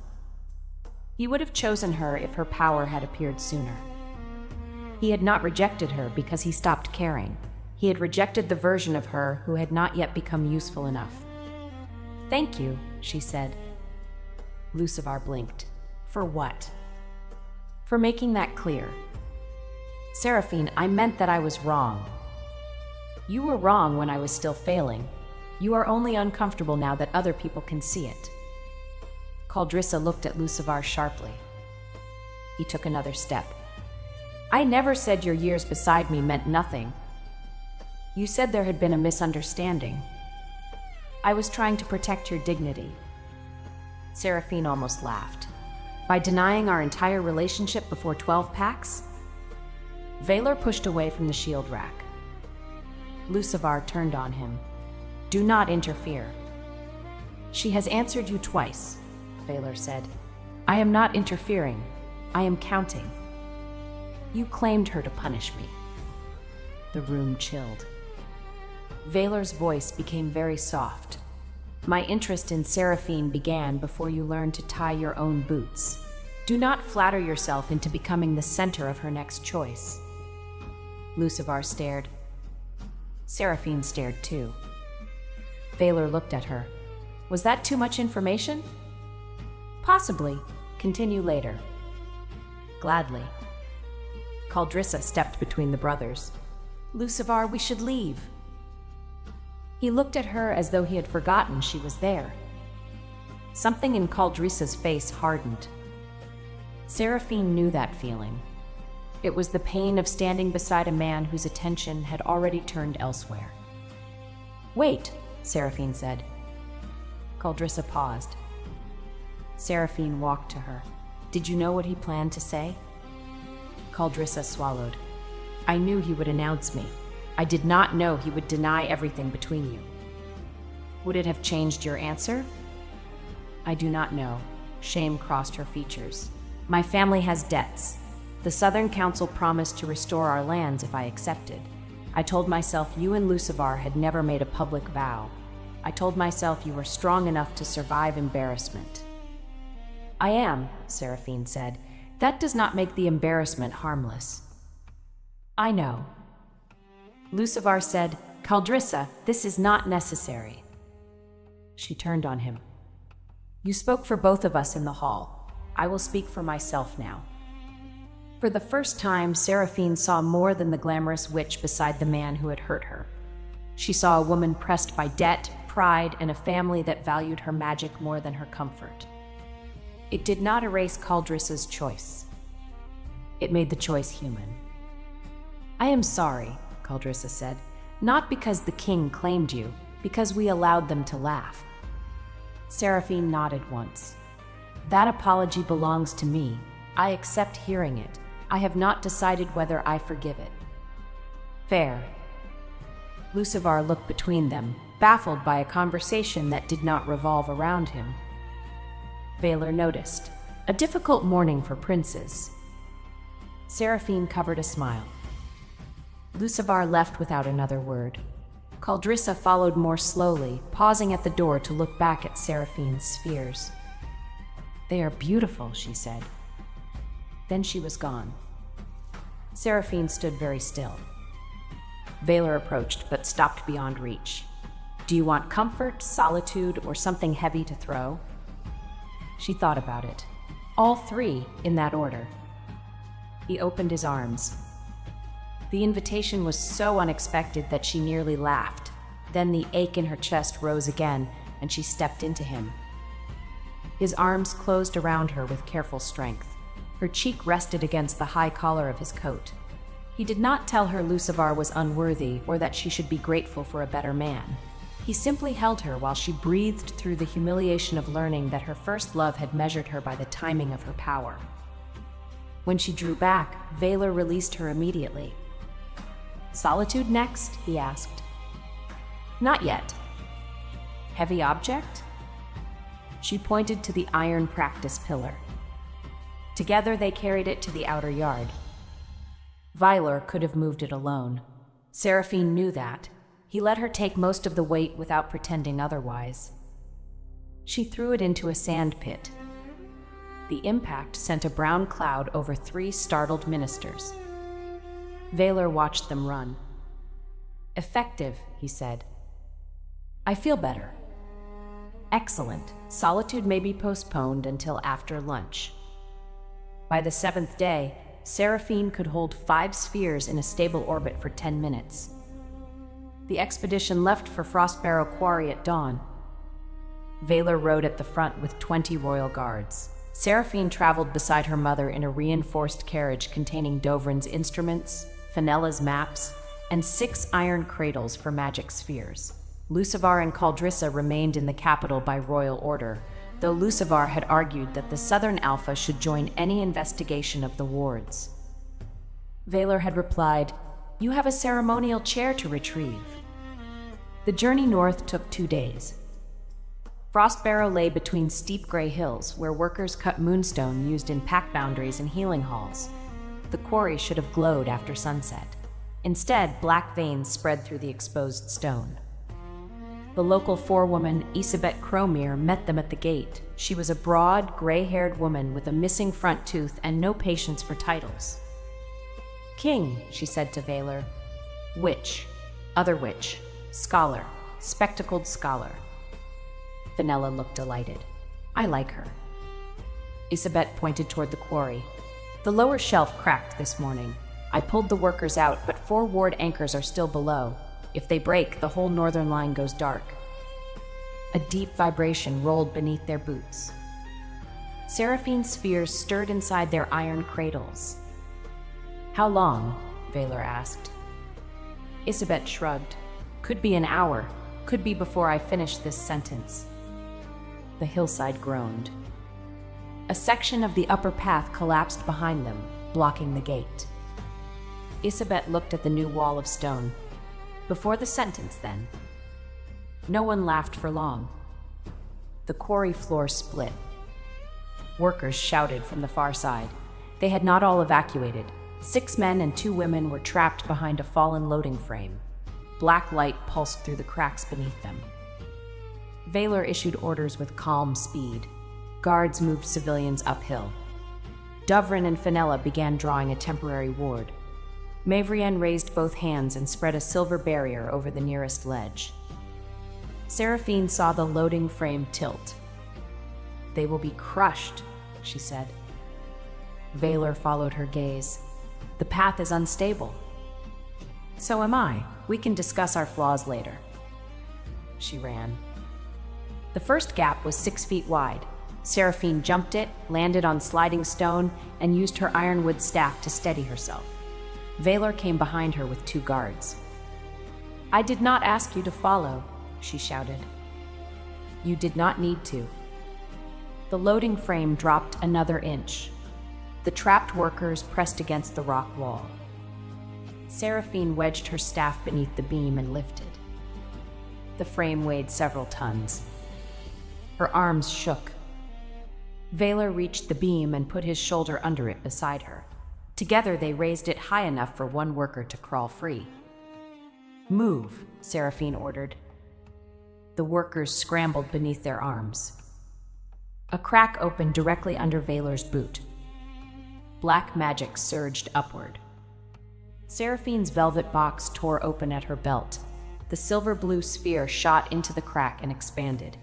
He would have chosen her if her power had appeared sooner. He had not rejected her because he stopped caring. He had rejected the version of her who had not yet become useful enough. Thank you, she said. Lucivar blinked. For what? For making that clear. Seraphine, I meant that I was wrong. You were wrong when I was still failing. You are only uncomfortable now that other people can see it. Caldrissa looked at Lucivar sharply. He took another step. I never said your years beside me meant nothing. You said there had been a misunderstanding. I was trying to protect your dignity. Seraphine almost laughed. By denying our entire relationship before 12 packs? Valor pushed away from the shield rack. Lucivar turned on him. Do not interfere. She has answered you twice, Valor said. I am not interfering. I am counting. You claimed her to punish me. The room chilled. Valor's voice became very soft. My interest in Seraphine began before you learned to tie your own boots. Do not flatter yourself into becoming the center of her next choice. Lucivar stared. Seraphine stared too. Valor looked at her. Was that too much information? Possibly. Continue later. Gladly. Caldrissa stepped between the brothers. Lucivar, we should leave. He looked at her as though he had forgotten she was there. Something in Caldrissa's face hardened. Seraphine knew that feeling. It was the pain of standing beside a man whose attention had already turned elsewhere. Wait, Seraphine said. Caldrissa paused. Seraphine walked to her. Did you know what he planned to say? Caldrissa swallowed. I knew he would announce me. I did not know he would deny everything between you. Would it have changed your answer? I do not know. Shame crossed her features. My family has debts. The Southern Council promised to restore our lands if I accepted. I told myself you and Lucivar had never made a public vow. I told myself you were strong enough to survive embarrassment. I am, Seraphine said. That does not make the embarrassment harmless. I know. Lucivar said, Caldrissa, this is not necessary. She turned on him. You spoke for both of us in the hall. I will speak for myself now. For the first time, Seraphine saw more than the glamorous witch beside the man who had hurt her. She saw a woman pressed by debt, pride, and a family that valued her magic more than her comfort. It did not erase Caldrissa's choice. It made the choice human. I am sorry, Caldrissa said, not because the king claimed you, because we allowed them to laugh. Seraphine nodded once. That apology belongs to me. I accept hearing it. I have not decided whether I forgive it. Fair. Lucivar looked between them, baffled by a conversation that did not revolve around him. Vaylor noticed. A difficult morning for princes. Seraphine covered a smile. Lucivar left without another word. Caldrissa followed more slowly, pausing at the door to look back at Seraphine's spheres. They are beautiful, she said. Then she was gone. Seraphine stood very still. Vaylor approached, but stopped beyond reach. Do you want comfort, solitude, or something heavy to throw? She thought about it. All three, in that order. He opened his arms. The invitation was so unexpected that she nearly laughed. Then the ache in her chest rose again, and she stepped into him. His arms closed around her with careful strength. Her cheek rested against the high collar of his coat. He did not tell her Lucivar was unworthy or that she should be grateful for a better man. He simply held her while she breathed through the humiliation of learning that her first love had measured her by the timing of her power. When she drew back, Vaylor released her immediately. Solitude next? He asked. Not yet. Heavy object? She pointed to the iron practice pillar. Together they carried it to the outer yard. Vaylor could have moved it alone. Seraphine knew that. He let her take most of the weight without pretending otherwise. She threw it into a sand pit. The impact sent a brown cloud over 3 startled ministers. Vaylor watched them run. Effective, he said. I feel better. Excellent. Solitude may be postponed until after lunch. By the 7th day, Seraphine could hold 5 spheres in a stable orbit for 10 minutes. The expedition left for Frostbarrow Quarry at dawn. Vaylor rode at the front with 20 royal guards. Seraphine traveled beside her mother in a reinforced carriage containing Dovrin's instruments, Fenella's maps, and 6 iron cradles for magic spheres. Lucivar and Caldrissa remained in the capital by royal order, though Lucivar had argued that the Southern Alpha should join any investigation of the wards. Vaylor had replied, You have a ceremonial chair to retrieve. The journey north took 2 days. Frostbarrow lay between steep gray hills where workers cut moonstone used in pack boundaries and healing halls. The quarry should have glowed after sunset. Instead, black veins spread through the exposed stone. The local forewoman, Isabet Cromere, met them at the gate. She was a broad, gray-haired woman with a missing front tooth and no patience for titles. King, she said to Vaylor. Witch. Other witch. Scholar. Spectacled scholar. Fenella looked delighted. I like her. Isabet pointed toward the quarry. The lower shelf cracked this morning. I pulled the workers out, but 4 ward anchors are still below. If they break, the whole northern line goes dark. A deep vibration rolled beneath their boots. Seraphine's spheres stirred inside their iron cradles. How long? Vaylor asked. Isabet shrugged. Could be an hour. Could be before I finish this sentence. the hillside groaned. A section of the upper path collapsed behind them, blocking the gate. Isabet looked at the new wall of stone. Before the sentence, then. No one laughed for long. The quarry floor split. Workers shouted from the far side. They had not all evacuated. 6 men and 2 women were trapped behind a fallen loading frame. Black light pulsed through the cracks beneath them. Vaylor issued orders with calm speed. Guards moved civilians uphill. Dovrin and Fenella began drawing a temporary ward. Mavrienne raised both hands and spread a silver barrier over the nearest ledge. Seraphine saw the loading frame tilt. "They will be crushed," she said. Vaylor followed her gaze. "The path is unstable." "So am I. We can discuss our flaws later." She ran. The first gap was 6 feet wide. Seraphine jumped it, landed on sliding stone, and used her ironwood staff to steady herself. Vaylor came behind her with 2 guards. "I did not ask you to follow," she shouted. "You did not need to." The loading frame dropped another inch. The trapped workers pressed against the rock wall. Seraphine wedged her staff beneath the beam and lifted. The frame weighed several tons. Her arms shook. Vaylor reached the beam and put his shoulder under it beside her. Together they raised it high enough for one worker to crawl free. "Move," Seraphine ordered. The workers scrambled beneath their arms. A crack opened directly under Vaylor's boot. Black magic surged upward. Seraphine's velvet box tore open at her belt. The silver-blue sphere shot into the crack and expanded.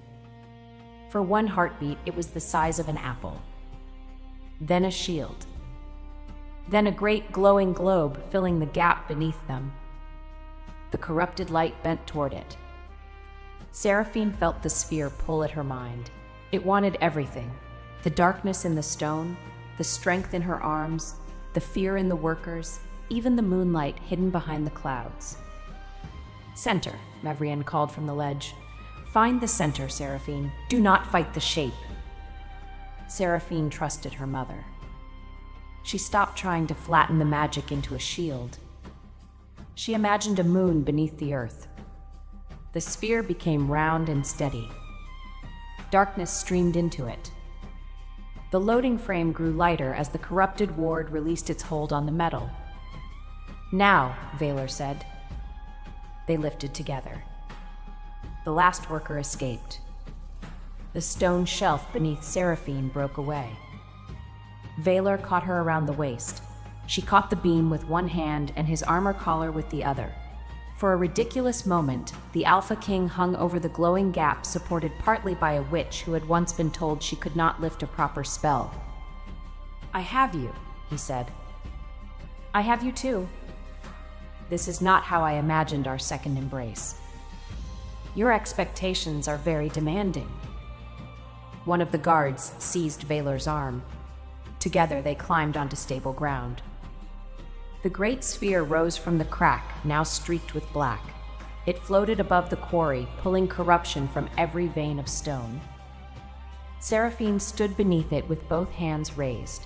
For one heartbeat, it was the size of an apple. Then a shield. Then a great glowing globe filling the gap beneath them. The corrupted light bent toward it. Seraphine felt the sphere pull at her mind. It wanted everything: the darkness in the stone, the strength in her arms, the fear in the workers, even the moonlight hidden behind the clouds. "Center," Mavrienne called from the ledge. "Find the center, Seraphine. Do not fight the shape." Seraphine trusted her mother. She stopped trying to flatten the magic into a shield. She imagined a moon beneath the earth. The sphere became round and steady. Darkness streamed into it. The loading frame grew lighter as the corrupted ward released its hold on the metal. "Now," Vaylor said. They lifted together. The last worker escaped. The stone shelf beneath Seraphine broke away. Vaylor caught her around the waist. She caught the beam with one hand and his armor collar with the other. For a ridiculous moment, the Alpha King hung over the glowing gap, supported partly by a witch who had once been told she could not lift a proper spell. "I have you," he said. "I have you too. This is not how I imagined our second embrace. Your expectations are very demanding." One of the guards seized Vaylor's arm. Together they climbed onto stable ground. The great sphere rose from the crack, now streaked with black. It floated above the quarry, pulling corruption from every vein of stone. Seraphine stood beneath it with both hands raised.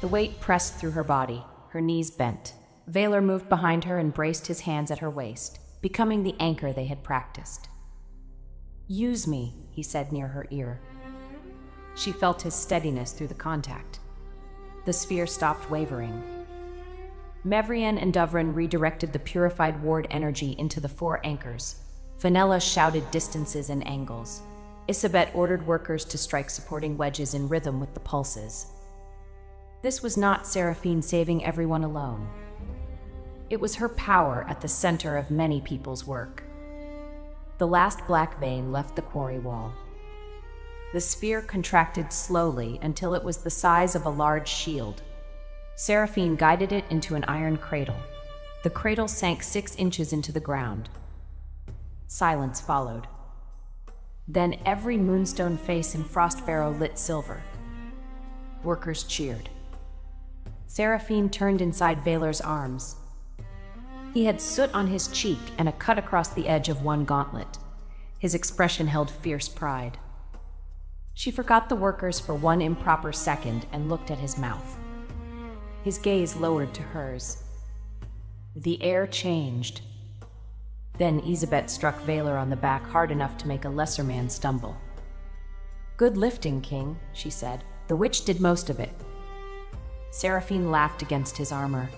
The weight pressed through her body, her knees bent. Vaylor moved behind her and braced his hands at her waist, becoming the anchor they had practiced. "Use me," he said near her ear. She felt his steadiness through the contact. The sphere stopped wavering. Mavrienne and Dovrin redirected the purified ward energy into the 4 anchors. Fenella shouted distances and angles. Isabet ordered workers to strike supporting wedges in rhythm with the pulses. This was not Seraphine saving everyone alone. It was her power at the center of many people's work. The last black vein left the quarry wall. The sphere contracted slowly until it was the size of a large shield. Seraphine guided it into an iron cradle. The cradle sank 6 inches into the ground. Silence followed. Then every moonstone face in Frostbarrow lit silver. Workers cheered. Seraphine turned inside Vaylor's arms. He had soot on his cheek and a cut across the edge of one gauntlet. His expression held fierce pride. She forgot the workers for one improper second and looked at his mouth. His gaze lowered to hers. The air changed. Then Isabet struck Valor on the back hard enough to make a lesser man stumble. "Good lifting, King," she said. "The witch did most of it." Seraphine laughed against his armor.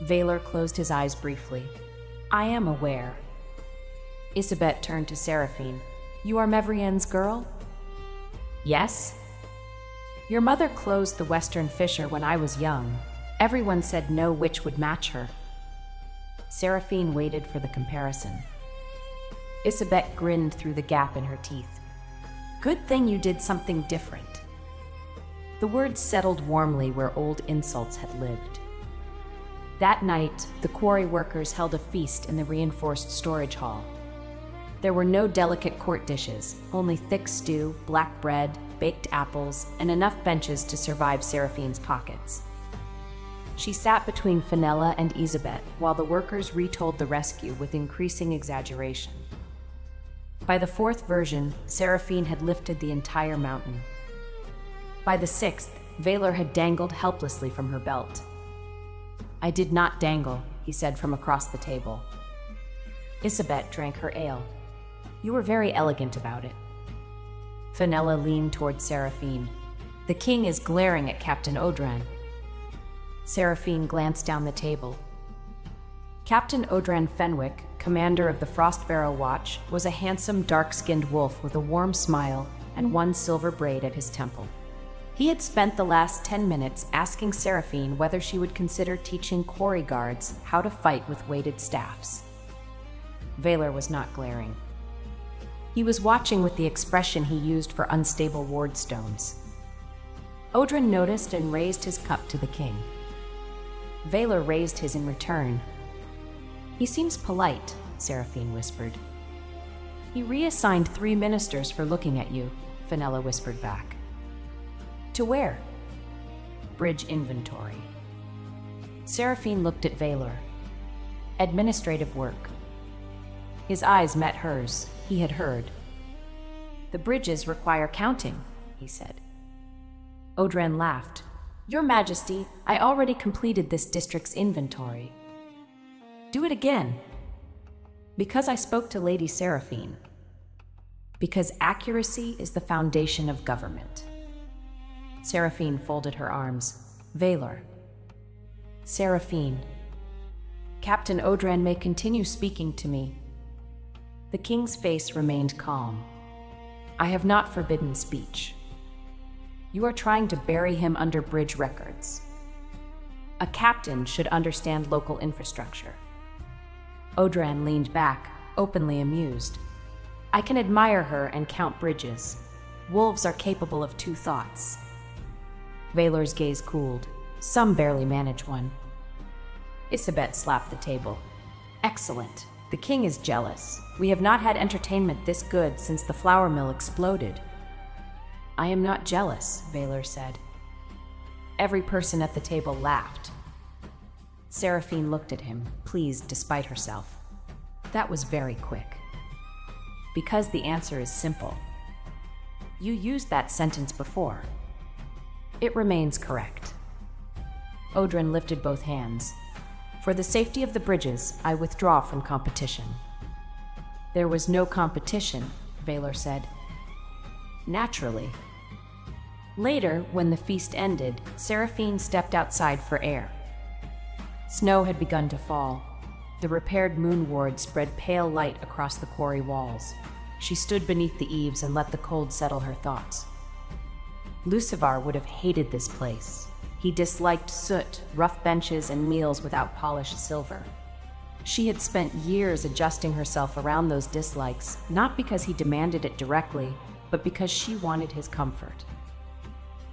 Valor closed his eyes briefly. "I am aware." Isabet turned to Seraphine. "You are Mevrien's girl?" "Yes." "Your mother closed the Western Fisher when I was young. Everyone said no witch would match her." Seraphine waited for the comparison. Isabet grinned through the gap in her teeth. "Good thing you did something different." The words settled warmly where old insults had lived. That night, the quarry workers held a feast in the reinforced storage hall. There were no delicate court dishes, only thick stew, black bread, baked apples, and enough benches to survive Seraphine's pockets. She sat between Fenella and Isabet while the workers retold the rescue with increasing exaggeration. By the fourth version, Seraphine had lifted the entire mountain. By the sixth, Valor had dangled helplessly from her belt. "I did not dangle," he said from across the table. Isabet drank her ale. "You were very elegant about it." Fenella leaned toward Seraphine. "The king is glaring at Captain Audran." Seraphine glanced down the table. Captain Audran Fenwick, commander of the Frostbarrow Watch, was a handsome, dark-skinned wolf with a warm smile and one silver braid at his temple. He had spent the last 10 minutes asking Seraphine whether she would consider teaching quarry guards how to fight with weighted staffs. Valor was not glaring. He was watching with the expression he used for unstable wardstones. Audran noticed and raised his cup to the king. Valor raised his in return. "He seems polite," Seraphine whispered. "He reassigned 3 ministers for looking at you," Fenella whispered back. "To where?" "Bridge inventory." Seraphine looked at Valor. "Administrative work." His eyes met hers. He had heard. "The bridges require counting," he said. Audran laughed. "Your Majesty, I already completed this district's inventory." "Do it again." "Because I spoke to Lady Seraphine." "Because accuracy is the foundation of government." Seraphine folded her arms. "Valor." "Seraphine." "Captain Audran may continue speaking to me." The king's face remained calm. "I have not forbidden speech. You are trying to bury him under bridge records. A captain should understand local infrastructure." Audran leaned back, openly amused. "I can admire her and count bridges. Wolves are capable of 2 thoughts." Valor's gaze cooled. "Some barely manage one." Isabet slapped the table. "Excellent. The king is jealous. We have not had entertainment this good since the flour mill exploded." "I am not jealous," Valor said. Every person at the table laughed. Seraphine looked at him, pleased despite herself. "That was very quick." "Because the answer is simple." "You used that sentence before." "It remains correct." Audran lifted both hands. "For the safety of the bridges, I withdraw from competition." "There was no competition," Valor said. "Naturally." Later, when the feast ended, Seraphine stepped outside for air. Snow had begun to fall. The repaired moon ward spread pale light across the quarry walls. She stood beneath the eaves and let the cold settle her thoughts. Lucivar would have hated this place. He disliked soot, rough benches, and meals without polished silver. She had spent years adjusting herself around those dislikes, not because he demanded it directly, but because she wanted his comfort.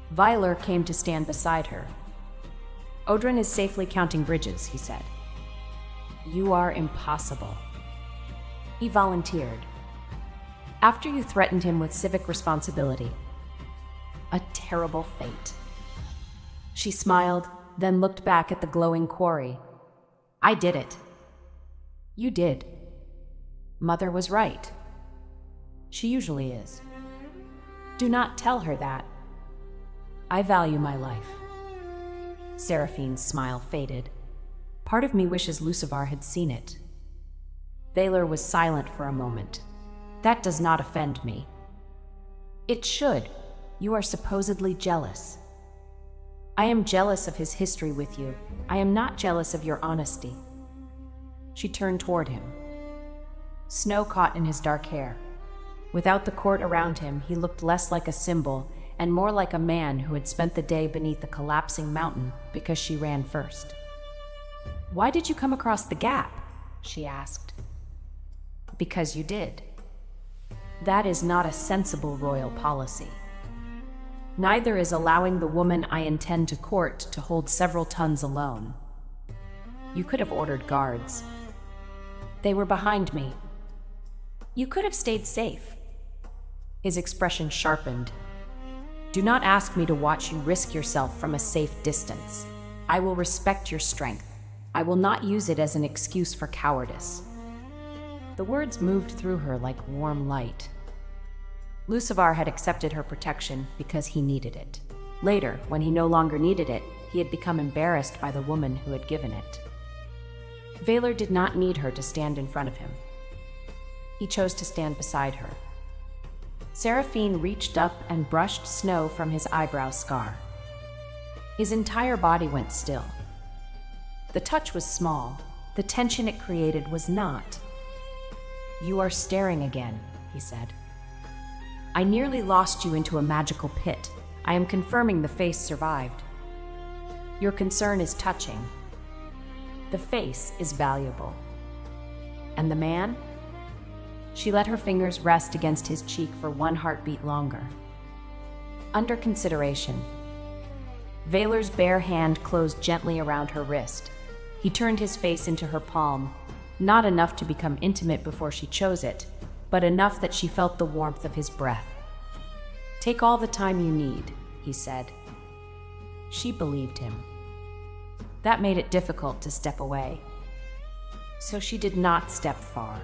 Valor came to stand beside her. "Audran is safely counting bridges," he said. "You are impossible." He volunteered. "After you threatened him with civic responsibility." A terrible fate. She smiled, then looked back at the glowing quarry. "I did it." "You did." Mother was right. She usually is. Do not tell her that. I value my life. Seraphine's smile faded. Part of me wishes Lucivar had seen it. Valor was silent for a moment. That does not offend me. It should. You are supposedly jealous. I am jealous of his history with you. I am not jealous of your honesty. She turned toward him. Snow caught in his dark hair. Without the court around him, he looked less like a symbol and more like a man who had spent the day beneath a collapsing mountain because she ran first. Why did you come across the gap? She asked. Because you did. That is not a sensible royal policy. Neither is allowing the woman I intend to court to hold several tons alone. You could have ordered guards. They were behind me. You could have stayed safe. His expression sharpened. Do not ask me to watch you risk yourself from a safe distance. I will respect your strength. I will not use it as an excuse for cowardice. The words moved through her like warm light. Lucivar had accepted her protection because he needed it. Later, when he no longer needed it, he had become embarrassed by the woman who had given it. Valor did not need her to stand in front of him. He chose to stand beside her. Seraphine reached up and brushed snow from his eyebrow scar. His entire body went still. The touch was small. The tension it created was not. You are staring again, he said. I nearly lost you into a magical pit. I am confirming the face survived. Your concern is touching. The face is valuable. And the man? She let her fingers rest against his cheek for one heartbeat longer. Under consideration. Valor's bare hand closed gently around her wrist. He turned his face into her palm, not enough to become intimate before she chose it, but enough that she felt the warmth of his breath. Take all the time you need, he said. She believed him. That made it difficult to step away. So she did not step far.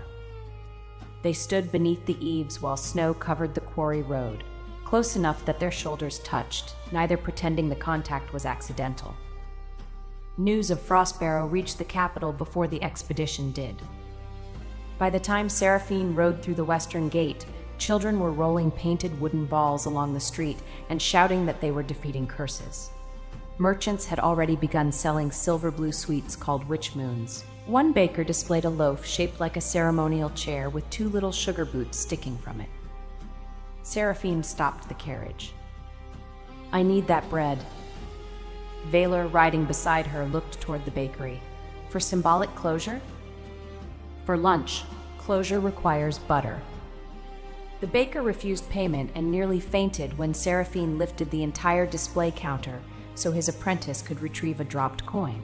They stood beneath the eaves while snow covered the quarry road, close enough that their shoulders touched, neither pretending the contact was accidental. News of Frostbarrow reached the capital before the expedition did. By the time Seraphine rode through the western gate, children were rolling painted wooden balls along the street and shouting that they were defeating curses. Merchants had already begun selling silver blue sweets called witch moons. One baker displayed a loaf shaped like a ceremonial chair with two little sugar boots sticking from it. Seraphine stopped the carriage. I need that bread. Valor, riding beside her, looked toward the bakery. For symbolic closure? For lunch, closure requires butter. The baker refused payment and nearly fainted when Seraphine lifted the entire display counter so his apprentice could retrieve a dropped coin.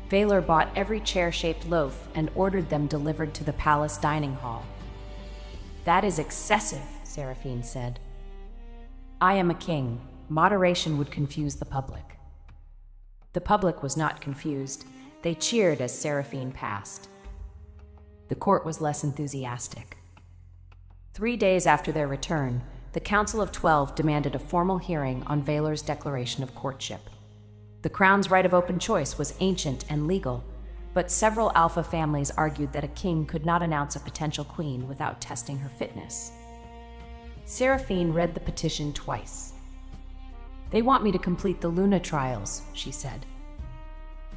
Valor bought every chair-shaped loaf and ordered them delivered to the palace dining hall. That is excessive, Seraphine said. I am a king. Moderation would confuse the public. The public was not confused. They cheered as Seraphine passed. The court was less enthusiastic. 3 days after their return, the Council of 12 demanded a formal hearing on Valor's declaration of courtship. The crown's right of open choice was ancient and legal, but several alpha families argued that a king could not announce a potential queen without testing her fitness. Seraphine read the petition twice. They want me to complete the Luna trials, she said.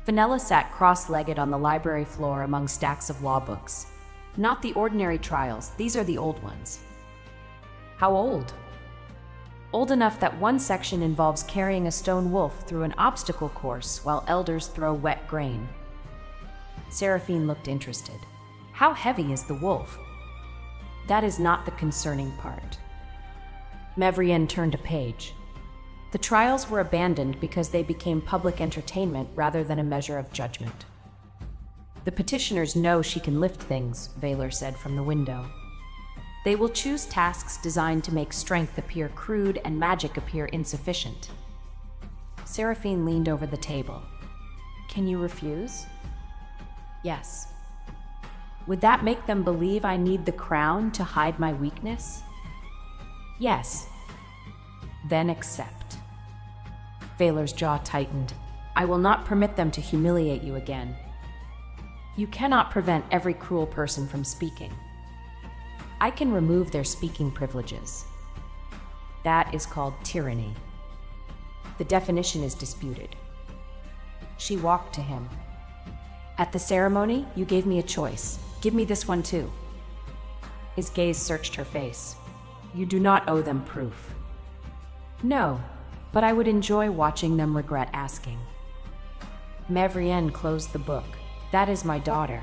Fenella sat cross-legged on the library floor among stacks of law books. Not the ordinary trials, these are the old ones. How old? Old enough that one section involves carrying a stone wolf through an obstacle course while elders throw wet grain. Seraphine looked interested. How heavy is the wolf? That is not the concerning part. Mevrian turned a page. The trials were abandoned because they became public entertainment rather than a measure of judgment. The petitioners know she can lift things, Valor said from the window. They will choose tasks designed to make strength appear crude and magic appear insufficient. Seraphine leaned over the table. Can you refuse? Yes. Would that make them believe I need the crown to hide my weakness? Yes. Then accept. Vaylor's jaw tightened. I will not permit them to humiliate you again. You cannot prevent every cruel person from speaking. I can remove their speaking privileges. That is called tyranny. The definition is disputed. She walked to him. At the ceremony, you gave me a choice. Give me this one too. His gaze searched her face. You do not owe them proof. No, but I would enjoy watching them regret asking. Mevrienne closed the book. That is my daughter.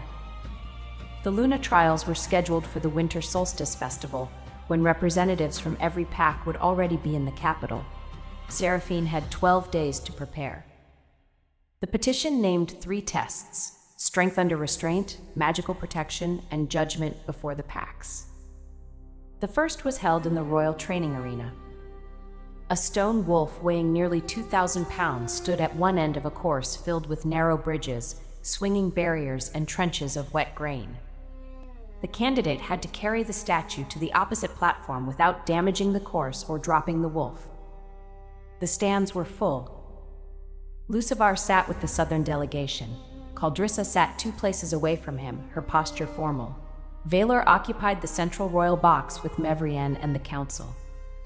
The Luna trials were scheduled for the Winter Solstice Festival, when representatives from every pack would already be in the capital. Seraphine had 12 days to prepare. The petition named 3 tests: strength under restraint, magical protection, and judgment before the packs. The first was held in the Royal Training Arena. A stone wolf weighing nearly 2,000 pounds stood at one end of a course filled with narrow bridges, swinging barriers, and trenches of wet grain. The candidate had to carry the statue to the opposite platform without damaging the course or dropping the wolf. The stands were full. Lucivar sat with the southern delegation. Caldrissa sat 2 places away from him, her posture formal. Vaylor occupied the central royal box with Mevrienne and the council.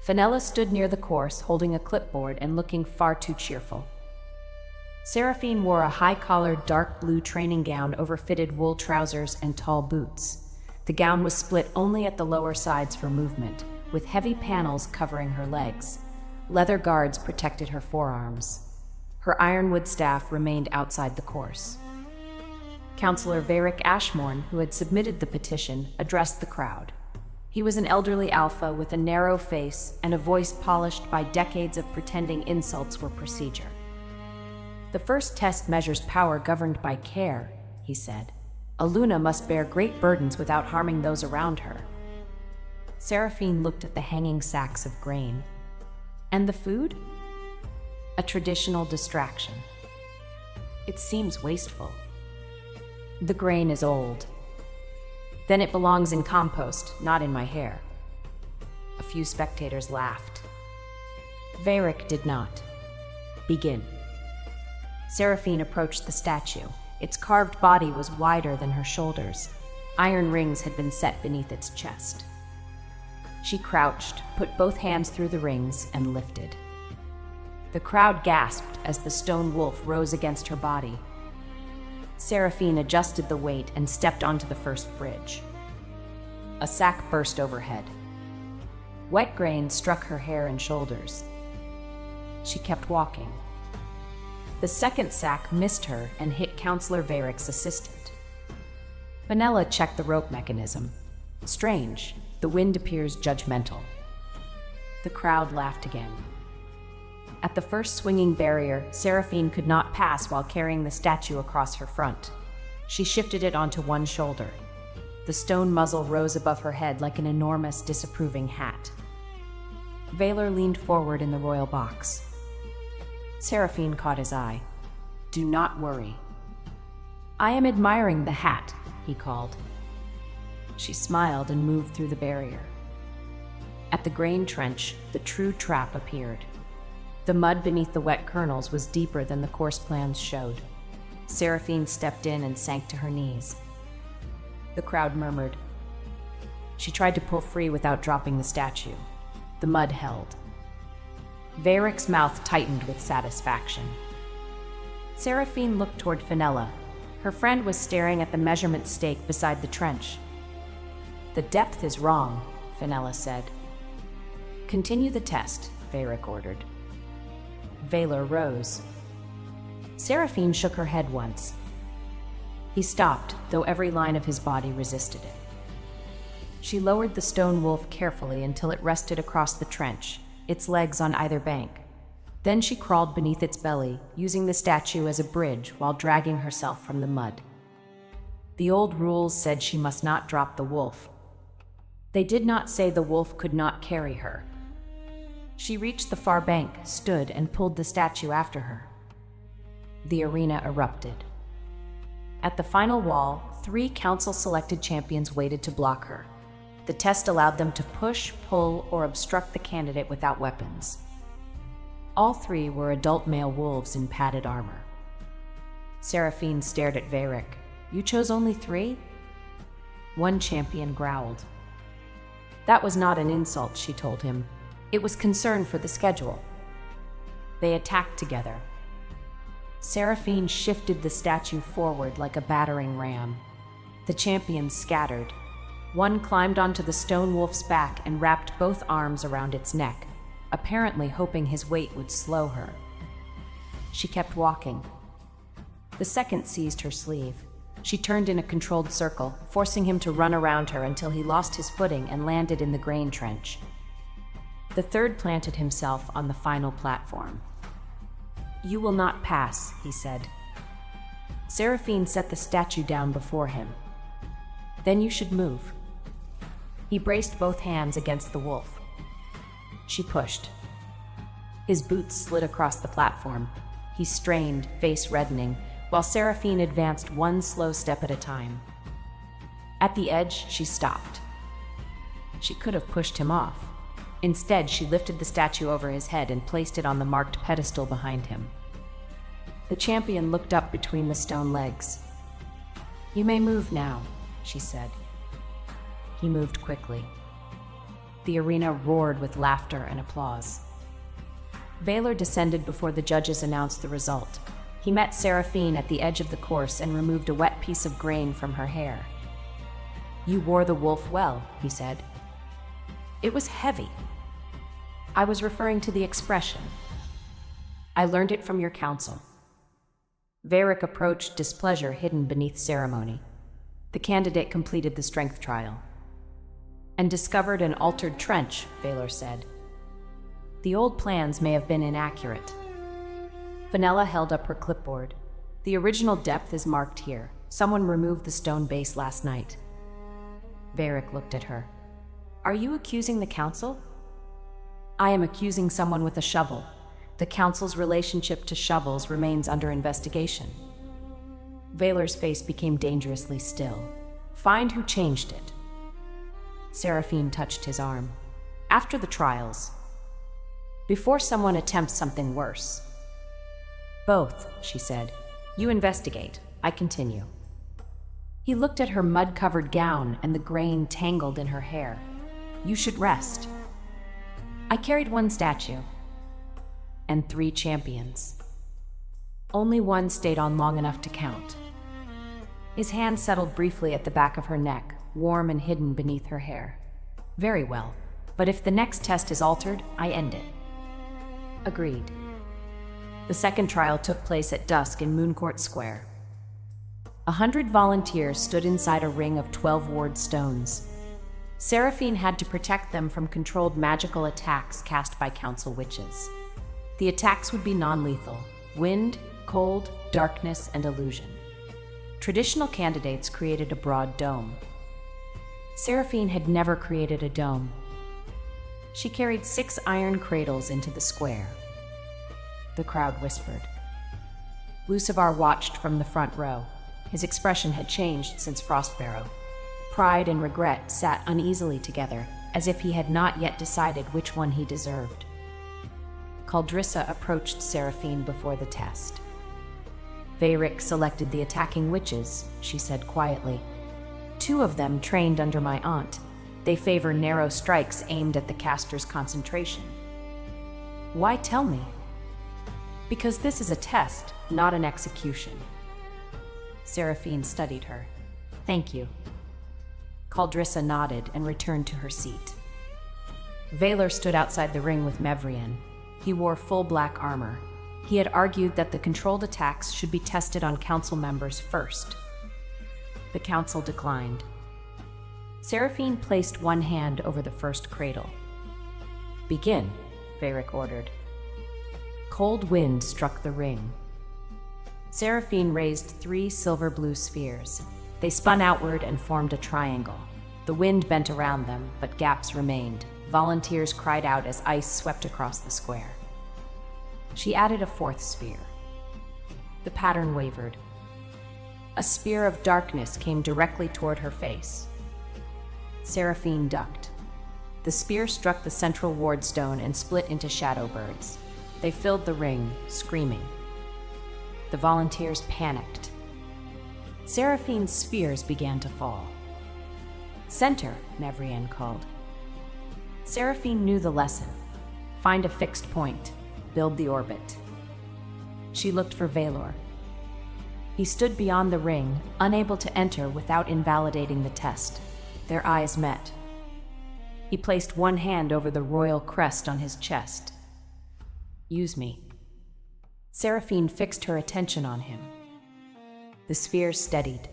Fenella stood near the course, holding a clipboard and looking far too cheerful. Seraphine wore a high-collared dark blue training gown over fitted wool trousers and tall boots. The gown was split only at the lower sides for movement, with heavy panels covering her legs. Leather guards protected her forearms. Her ironwood staff remained outside the course. Councillor Varric Ashmorn, who had submitted the petition, addressed the crowd. He was an elderly alpha with a narrow face and a voice polished by decades of pretending insults were procedure. The first test measures power governed by care, he said. A Luna must bear great burdens without harming those around her. Seraphine looked at the hanging sacks of grain. And the food? A traditional distraction. It seems wasteful. The grain is old. Then it belongs in compost, not in my hair. A few spectators laughed. Varric did not. Begin. Seraphine approached the statue. Its carved body was wider than her shoulders. Iron rings had been set beneath its chest. She crouched, put both hands through the rings, and lifted. The crowd gasped as the stone wolf rose against her body. Seraphine adjusted the weight and stepped onto the first bridge. A sack burst overhead. Wet grain struck her hair and shoulders. She kept walking. The second sack missed her and hit Councillor Varric's assistant. Fenella checked the rope mechanism. Strange, the wind appears judgmental. The crowd laughed again. At the first swinging barrier, Seraphine could not pass while carrying the statue across her front. She shifted it onto one shoulder. The stone muzzle rose above her head like an enormous, disapproving hat. Vaylor leaned forward in the royal box. Seraphine caught his eye. Do not worry. I am admiring the hat, he called. She smiled and moved through the barrier. At the grain trench, the true trap appeared. The mud beneath the wet kernels was deeper than the course plans showed. Seraphine stepped in and sank to her knees. The crowd murmured. She tried to pull free without dropping the statue. The mud held. Varric's mouth tightened with satisfaction. Seraphine looked toward Fenella. Her friend was staring at the measurement stake beside the trench. The depth is wrong, Fenella said. Continue the test, Varric ordered. Vaylor rose. Seraphine shook her head once. He stopped, though every line of his body resisted it. She lowered the stone wolf carefully until it rested across the trench, its legs on either bank. Then she crawled beneath its belly, using the statue as a bridge while dragging herself from the mud. The old rules said she must not drop the wolf. They did not say the wolf could not carry her. She reached the far bank, stood, and pulled the statue after her. The arena erupted. At the final wall, 3 council-selected champions waited to block her. The test allowed them to push, pull, or obstruct the candidate without weapons. All three were adult male wolves in padded armor. Seraphine stared at Varric. "You chose only 3?" One champion growled. That was not an insult, she told him. It was concern for the schedule. They attacked together. Seraphine shifted the statue forward like a battering ram. The champions scattered. One climbed onto the stone wolf's back and wrapped both arms around its neck, apparently hoping his weight would slow her. She kept walking. The second seized her sleeve. She turned in a controlled circle, forcing him to run around her until he lost his footing and landed in the grain trench. The third planted himself on the final platform. "You will not pass," he said. Seraphine set the statue down before him. "Then you should move." He braced both hands against the wolf. She pushed. His boots slid across the platform. He strained, face reddening, while Seraphine advanced one slow step at a time. At the edge, she stopped. She could have pushed him off. Instead, she lifted the statue over his head and placed it on the marked pedestal behind him. The champion looked up between the stone legs. "You may move now," she said. He moved quickly. The arena roared with laughter and applause. Valor descended before the judges announced the result. He met Seraphine at the edge of the course and removed a wet piece of grain from her hair. "You wore the wolf well," he said. "It was heavy." "I was referring to the expression. I learned it from your counsel." Varric approached, displeasure hidden beneath ceremony. The candidate completed the strength trial. "And discovered an altered trench," Valor said. "The old plans may have been inaccurate." Fenella held up her clipboard. "The original depth is marked here. Someone removed the stone base last night." Varric looked at her. "Are you accusing the council?" "I am accusing someone with a shovel. The council's relationship to shovels remains under investigation." Valor's face became dangerously still. "Find who changed it." Seraphine touched his arm. "After the trials. Before someone attempts something worse." "Both," she said. "You investigate. I continue." He looked at her mud-covered gown and the grain tangled in her hair. "You should rest." "I carried 1 statue. And 3 champions. Only one stayed on long enough to count." His hand settled briefly at the back of her neck, warm and hidden beneath her hair. "Very well, but if the next test is altered, I end it." "Agreed." The second trial took place at dusk in Mooncourt Square. 100 volunteers stood inside a ring of 12 ward stones. Seraphine had to protect them from controlled magical attacks cast by council witches. The attacks would be non-lethal: wind, cold, darkness, and illusion. Traditional candidates created a broad dome. Seraphine had never created a dome. She carried 6 iron cradles into the square. The crowd whispered. Lucivar watched from the front row. His expression had changed since Frostbarrow. Pride and regret sat uneasily together, as if he had not yet decided which one he deserved. Caldrissa approached Seraphine before the test. "Varric selected the attacking witches," she said quietly. "2 of them trained under my aunt. They favor narrow strikes aimed at the caster's concentration." "Why tell me?" "Because this is a test, not an execution." Seraphine studied her. "Thank you." Caldrissa nodded and returned to her seat. Valor stood outside the ring with Mevrian. He wore full black armor. He had argued that the controlled attacks should be tested on council members first. The council declined. Seraphine placed one hand over the first cradle. "Begin," Varric ordered. Cold wind struck the ring. Seraphine raised 3 silver-blue spheres. They spun outward and formed a triangle. The wind bent around them, but gaps remained. Volunteers cried out as ice swept across the square. She added a 4th sphere. The pattern wavered. A spear of darkness came directly toward her face. Seraphine ducked. The spear struck the central ward stone and split into shadow birds. They filled the ring, screaming. The volunteers panicked. Seraphine's spheres began to fall. "Center," Mevrian called. Seraphine knew the lesson. Find a fixed point, build the orbit. She looked for Valor. He stood beyond the ring, unable to enter without invalidating the test. Their eyes met. He placed one hand over the royal crest on his chest. "Use me." Seraphine fixed her attention on him. The sphere steadied.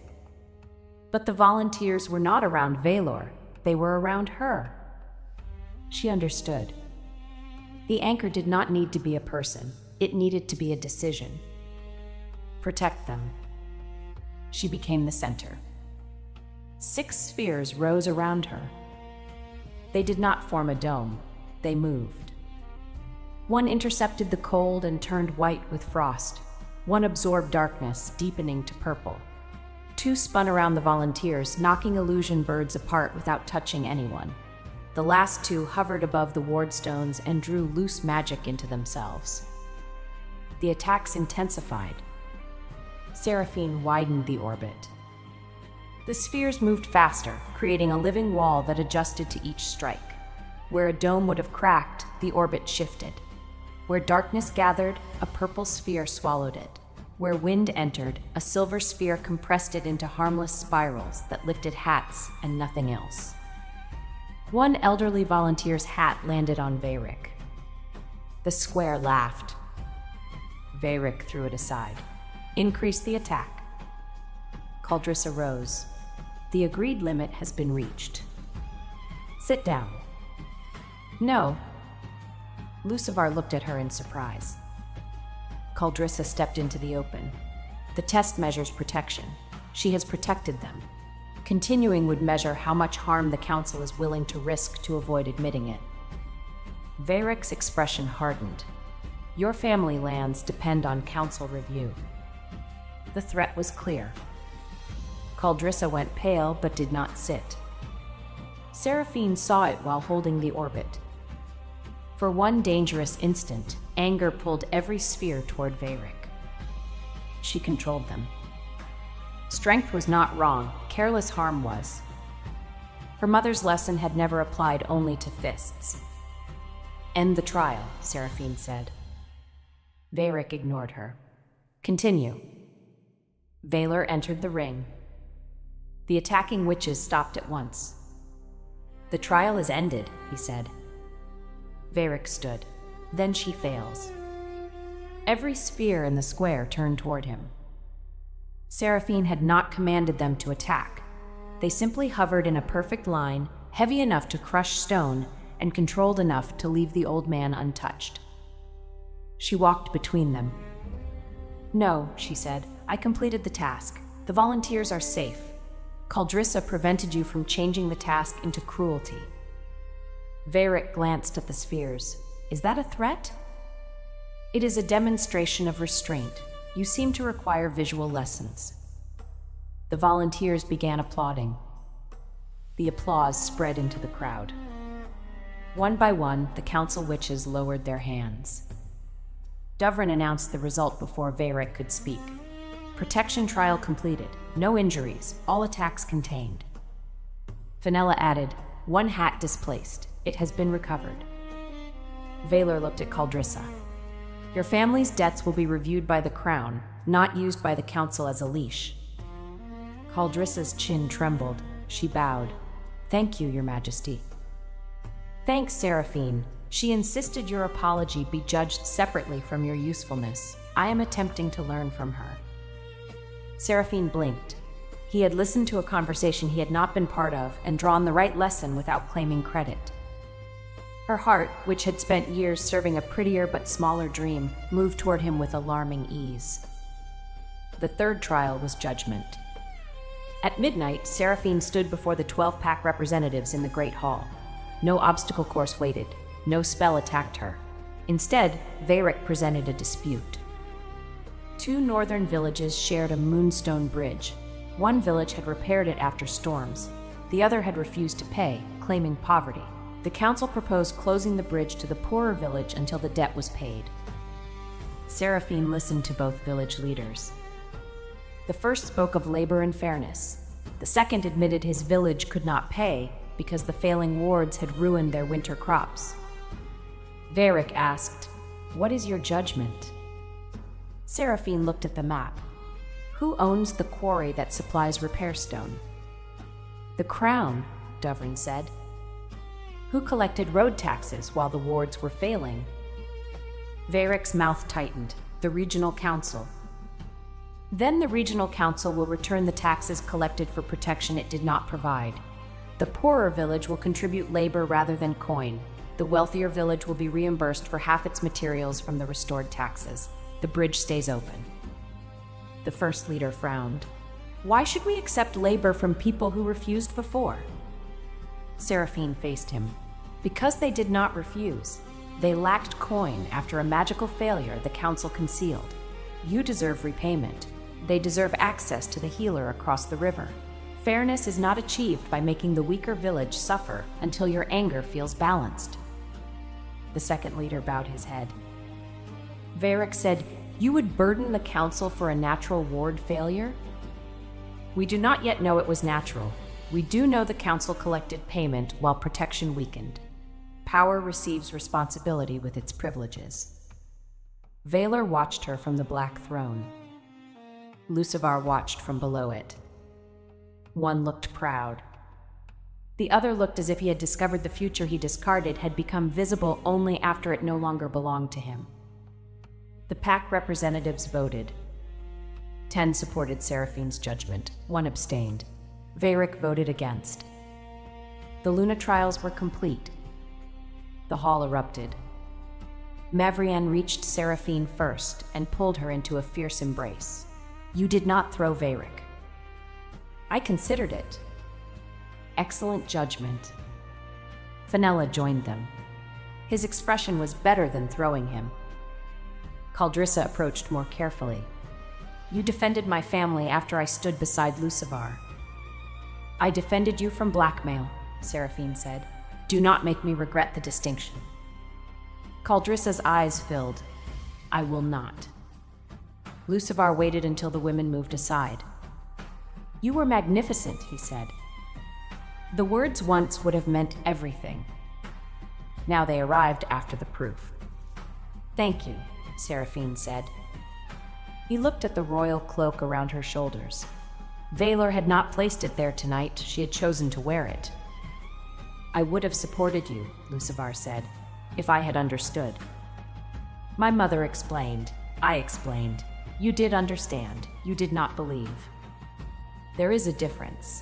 But the volunteers were not around Valor, they were around her. She understood. The anchor did not need to be a person, it needed to be a decision. Protect them. She became the center. 6 spheres rose around her. They did not form a dome, they moved. One intercepted the cold and turned white with frost. One absorbed darkness, deepening to purple. 2 spun around the volunteers, knocking illusion birds apart without touching anyone. The last 2 hovered above the wardstones and drew loose magic into themselves. The attacks intensified. Seraphine widened the orbit. The spheres moved faster, creating a living wall that adjusted to each strike. Where a dome would have cracked, the orbit shifted. Where darkness gathered, a purple sphere swallowed it. Where wind entered, a silver sphere compressed it into harmless spirals that lifted hats and nothing else. One elderly volunteer's hat landed on Veyric. The square laughed. Veyric threw it aside. Increase the attack. Caldrissa rose. The agreed limit has been reached. Sit down. No. Lucivar looked at her in surprise. Caldrissa stepped into the open. The test measures protection. She has protected them. Continuing would measure how much harm the Council is willing to risk to avoid admitting it. Veyric's expression hardened. Your family lands depend on Council review. The threat was clear. Caldrissa went pale but did not sit. Seraphine saw it while holding the orbit. For one dangerous instant, anger pulled every sphere toward Veyric. She controlled them. Strength was not wrong, careless harm was. Her mother's lesson had never applied only to fists. End the trial, Seraphine said. Veyric ignored her. Continue. Valor entered the ring. The attacking witches stopped at once. The trial is ended, he said. Veyric stood. Then she fails. Every sphere in the square turned toward him. Seraphine had not commanded them to attack. They simply hovered in a perfect line, heavy enough to crush stone and controlled enough to leave the old man untouched. She walked between them. No, she said, I completed the task. The volunteers are safe. Caldrissa prevented you from changing the task into cruelty. Veyric glanced at the spheres. Is that a threat? It is a demonstration of restraint. You seem to require visual lessons. The volunteers began applauding. The applause spread into the crowd. One by one, the council witches lowered their hands. Duvrin announced the result before Veyric could speak. Protection trial completed. No injuries. All attacks contained. Fenella added, 1 hat displaced. It has been recovered. Valor looked at Caldrissa. Your family's debts will be reviewed by the crown, not used by the council as a leash. Caldrissa's chin trembled. She bowed. Thank you, Your Majesty. Thanks, Seraphine. She insisted your apology be judged separately from your usefulness. I am attempting to learn from her. Seraphine blinked. He had listened to a conversation he had not been part of and drawn the right lesson without claiming credit. Her heart, which had spent years serving a prettier but smaller dream, moved toward him with alarming ease. The third trial was judgment. At midnight, Seraphine stood before the 12-pack representatives in the Great Hall. No obstacle course waited. No spell attacked her. Instead, Veyric presented a dispute. 2 northern villages shared a moonstone bridge. One village had repaired it after storms. The other had refused to pay, claiming poverty. The council proposed closing the bridge to the poorer village until the debt was paid. Seraphine listened to both village leaders. The first spoke of labor and fairness. The second admitted his village could not pay because the failing wards had ruined their winter crops. Varric asked, "What is your judgment?" Seraphine looked at the map. "Who owns the quarry that supplies repair stone?" "The Crown," Dovrin said. "Who collected road taxes while the wards were failing?" Varric's mouth tightened. "The Regional Council." "Then the Regional Council will return the taxes collected for protection it did not provide. The poorer village will contribute labor rather than coin. The wealthier village will be reimbursed for half its materials from the restored taxes. The bridge stays open." The first leader frowned. "Why should we accept labor from people who refused before?" Seraphine faced him. "Because they did not refuse. They lacked coin after a magical failure the council concealed. You deserve repayment. They deserve access to the healer across the river. Fairness is not achieved by making the weaker village suffer until your anger feels balanced." The second leader bowed his head. Varric said, "You would burden the council for a natural ward failure?" "We do not yet know it was natural. We do know the council collected payment while protection weakened. Power receives responsibility with its privileges." Vaylor watched her from the black throne. Lucivar watched from below it. One looked proud. The other looked as if he had discovered the future he discarded had become visible only after it no longer belonged to him. The pack representatives voted. 10 supported Seraphine's judgment, 1 abstained. Varric voted against. The Luna trials were complete. The hall erupted. Mavrienne reached Seraphine first and pulled her into a fierce embrace. "You did not throw Varric." "I considered it." "Excellent judgment." Fenella joined them. His expression was better than throwing him. Caldrissa approached more carefully. "You defended my family after I stood beside Lucivar." "I defended you from blackmail," Seraphine said. "Do not make me regret the distinction." Caldrissa's eyes filled. "I will not." Lucivar waited until the women moved aside. "You were magnificent," he said. The words once would have meant everything. Now they arrived after the proof. "Thank you," Seraphine said. He looked at the royal cloak around her shoulders. Vaylor had not placed it there tonight. She had chosen to wear it. "I would have supported you," Lucivar said, "if I had understood." "My mother explained. I explained. You did understand. You did not believe. There is a difference.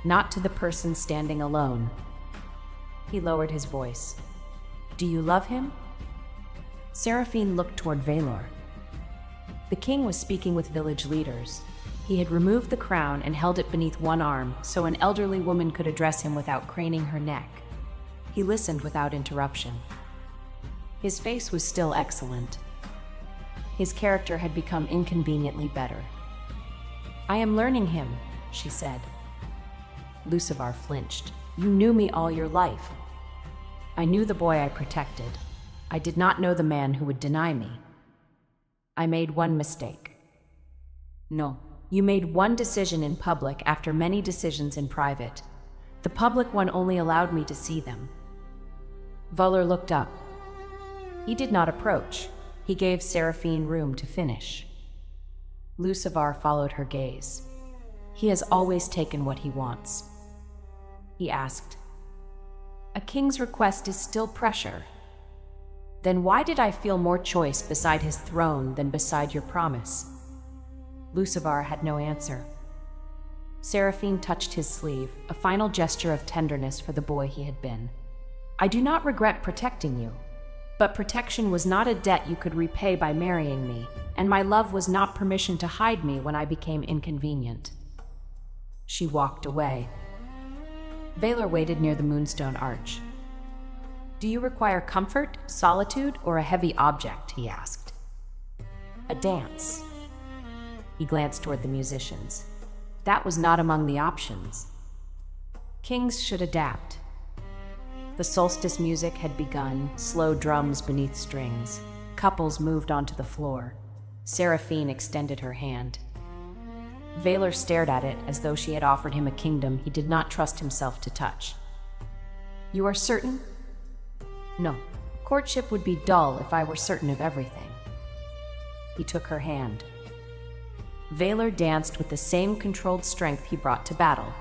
Not to the person standing alone." He lowered his voice. "Do you love him?" Seraphine looked toward Vaylor. The king was speaking with village leaders. He had removed the crown and held it beneath one arm so an elderly woman could address him without craning her neck. He listened without interruption. His face was still excellent. His character had become inconveniently better. "I am learning him," she said. Lucivar flinched. "You knew me all your life." "I knew the boy I protected. I did not know the man who would deny me. I made one mistake." "No, you made one decision in public after many decisions in private. The public one only allowed me to see them." Valar looked up. He did not approach. He gave Seraphine room to finish. Lucivar followed her gaze. "He has always taken what he wants." He asked, "A king's request is still pressure. Then why did I feel more choice beside his throne than beside your promise?" Lucivar had no answer. Seraphine touched his sleeve, a final gesture of tenderness for the boy he had been. "I do not regret protecting you, but protection was not a debt you could repay by marrying me, and my love was not permission to hide me when I became inconvenient." She walked away. Vaylor waited near the Moonstone Arch. "Do you require comfort, solitude, or a heavy object?" he asked. "A dance." He glanced toward the musicians. That was not among the options. Kings should adapt. The solstice music had begun, slow drums beneath strings. couples moved onto the floor. Seraphine extended her hand. Valor stared at it as though she had offered him a kingdom he did not trust himself to touch. "You are certain?" "No. Courtship would be dull if I were certain of everything." He took her hand. Valor danced with the same controlled strength he brought to battle.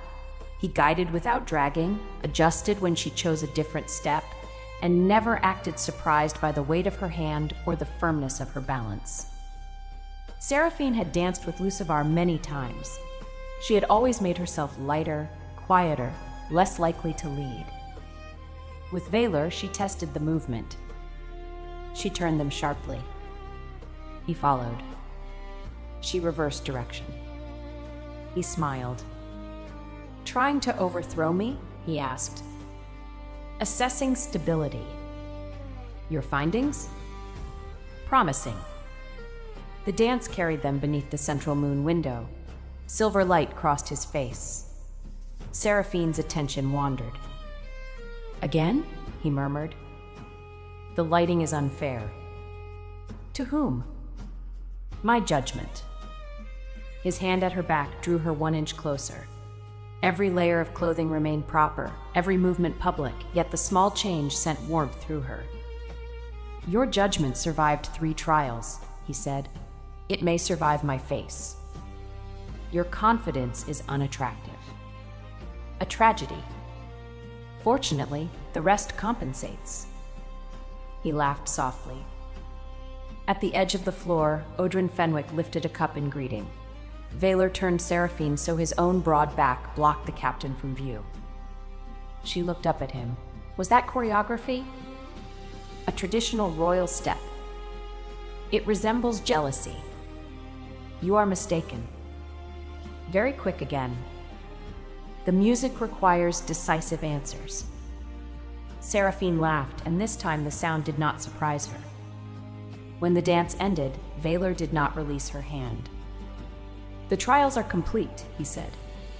He guided without dragging, adjusted when she chose a different step, and never acted surprised by the weight of her hand or the firmness of her balance. Seraphine had danced with Lucivar many times. She had always made herself lighter, quieter, less likely to lead. With Valor, she tested the movement. She turned them sharply. He followed. She reversed direction. He smiled. "Trying to overthrow me?" he asked. "Assessing stability." "Your findings?" "Promising." The dance carried them beneath the central moon window. Silver light crossed his face. Seraphine's attention wandered. "Again?" he murmured. "The lighting is unfair." "To whom?" "My judgment." His hand at her back drew her 1 inch closer. Every layer of clothing remained proper, every movement public, yet the small change sent warmth through her. "Your judgment survived 3 trials," he said. "It may survive my face." "Your confidence is unattractive." "A tragedy. Fortunately, the rest compensates." He laughed softly. At the edge of the floor, Odrin Fenwick lifted a cup in greeting. Valor turned Seraphine so his own broad back blocked the captain from view. She looked up at him. "Was that choreography?" "A traditional royal step." "It resembles jealousy." "You are mistaken." Very quick again. "The music requires decisive answers." Seraphine laughed, and this time the sound did not surprise her. When the dance ended, Valor did not release her hand. "The trials are complete," he said.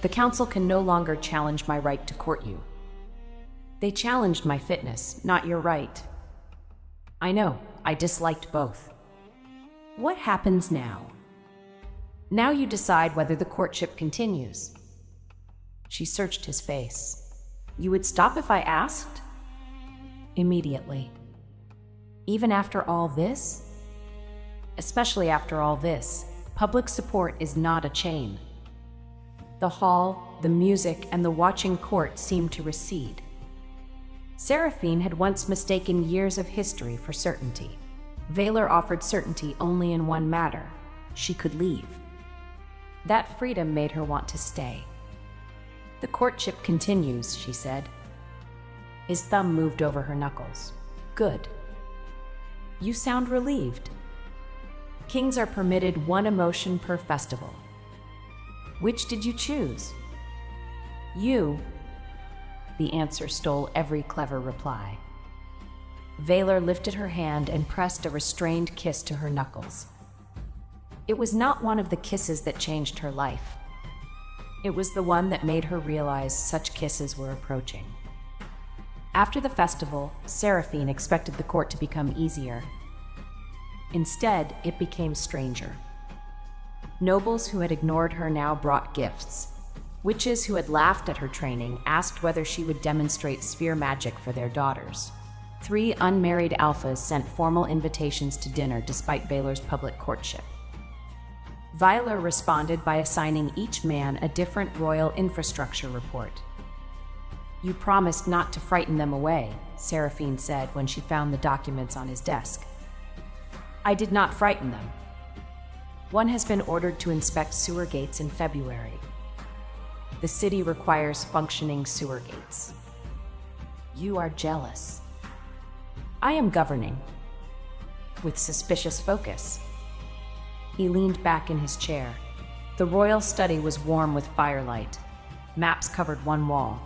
"The council can no longer challenge my right to court you." "They challenged my fitness, not your right." "I know. I disliked both." "What happens now?" "Now you decide whether the courtship continues." She searched his face. "You would stop if I asked?" "Immediately." "Even after all this?" "Especially after all this. Public support is not a chain." The hall, the music, and the watching court seemed to recede. Seraphine had once mistaken years of history for certainty. Valor offered certainty only in one matter: she could leave. That freedom made her want to stay. "The courtship continues," she said. His thumb moved over her knuckles. "Good. You sound relieved." "Kings are permitted 1 emotion per festival." "Which did you choose?" "You." The answer stole every clever reply. Valor lifted her hand and pressed a restrained kiss to her knuckles. It was not one of the kisses that changed her life. It was the one that made her realize such kisses were approaching. After the festival, Seraphine expected the court to become easier. Instead, it became stranger. Nobles who had ignored her now brought gifts. Witches who had laughed at her training asked whether she would demonstrate sphere magic for their daughters. 3 unmarried alphas sent formal invitations to dinner despite Valor's public courtship. Valor responded by assigning each man a different royal infrastructure report. "You promised not to frighten them away," Seraphine said when she found the documents on his desk. "I did not frighten them. One has been ordered to inspect sewer gates in February. The city requires functioning sewer gates. You are jealous." "I am governing." "With suspicious focus." He leaned back in his chair. The royal study was warm with firelight. Maps covered one wall.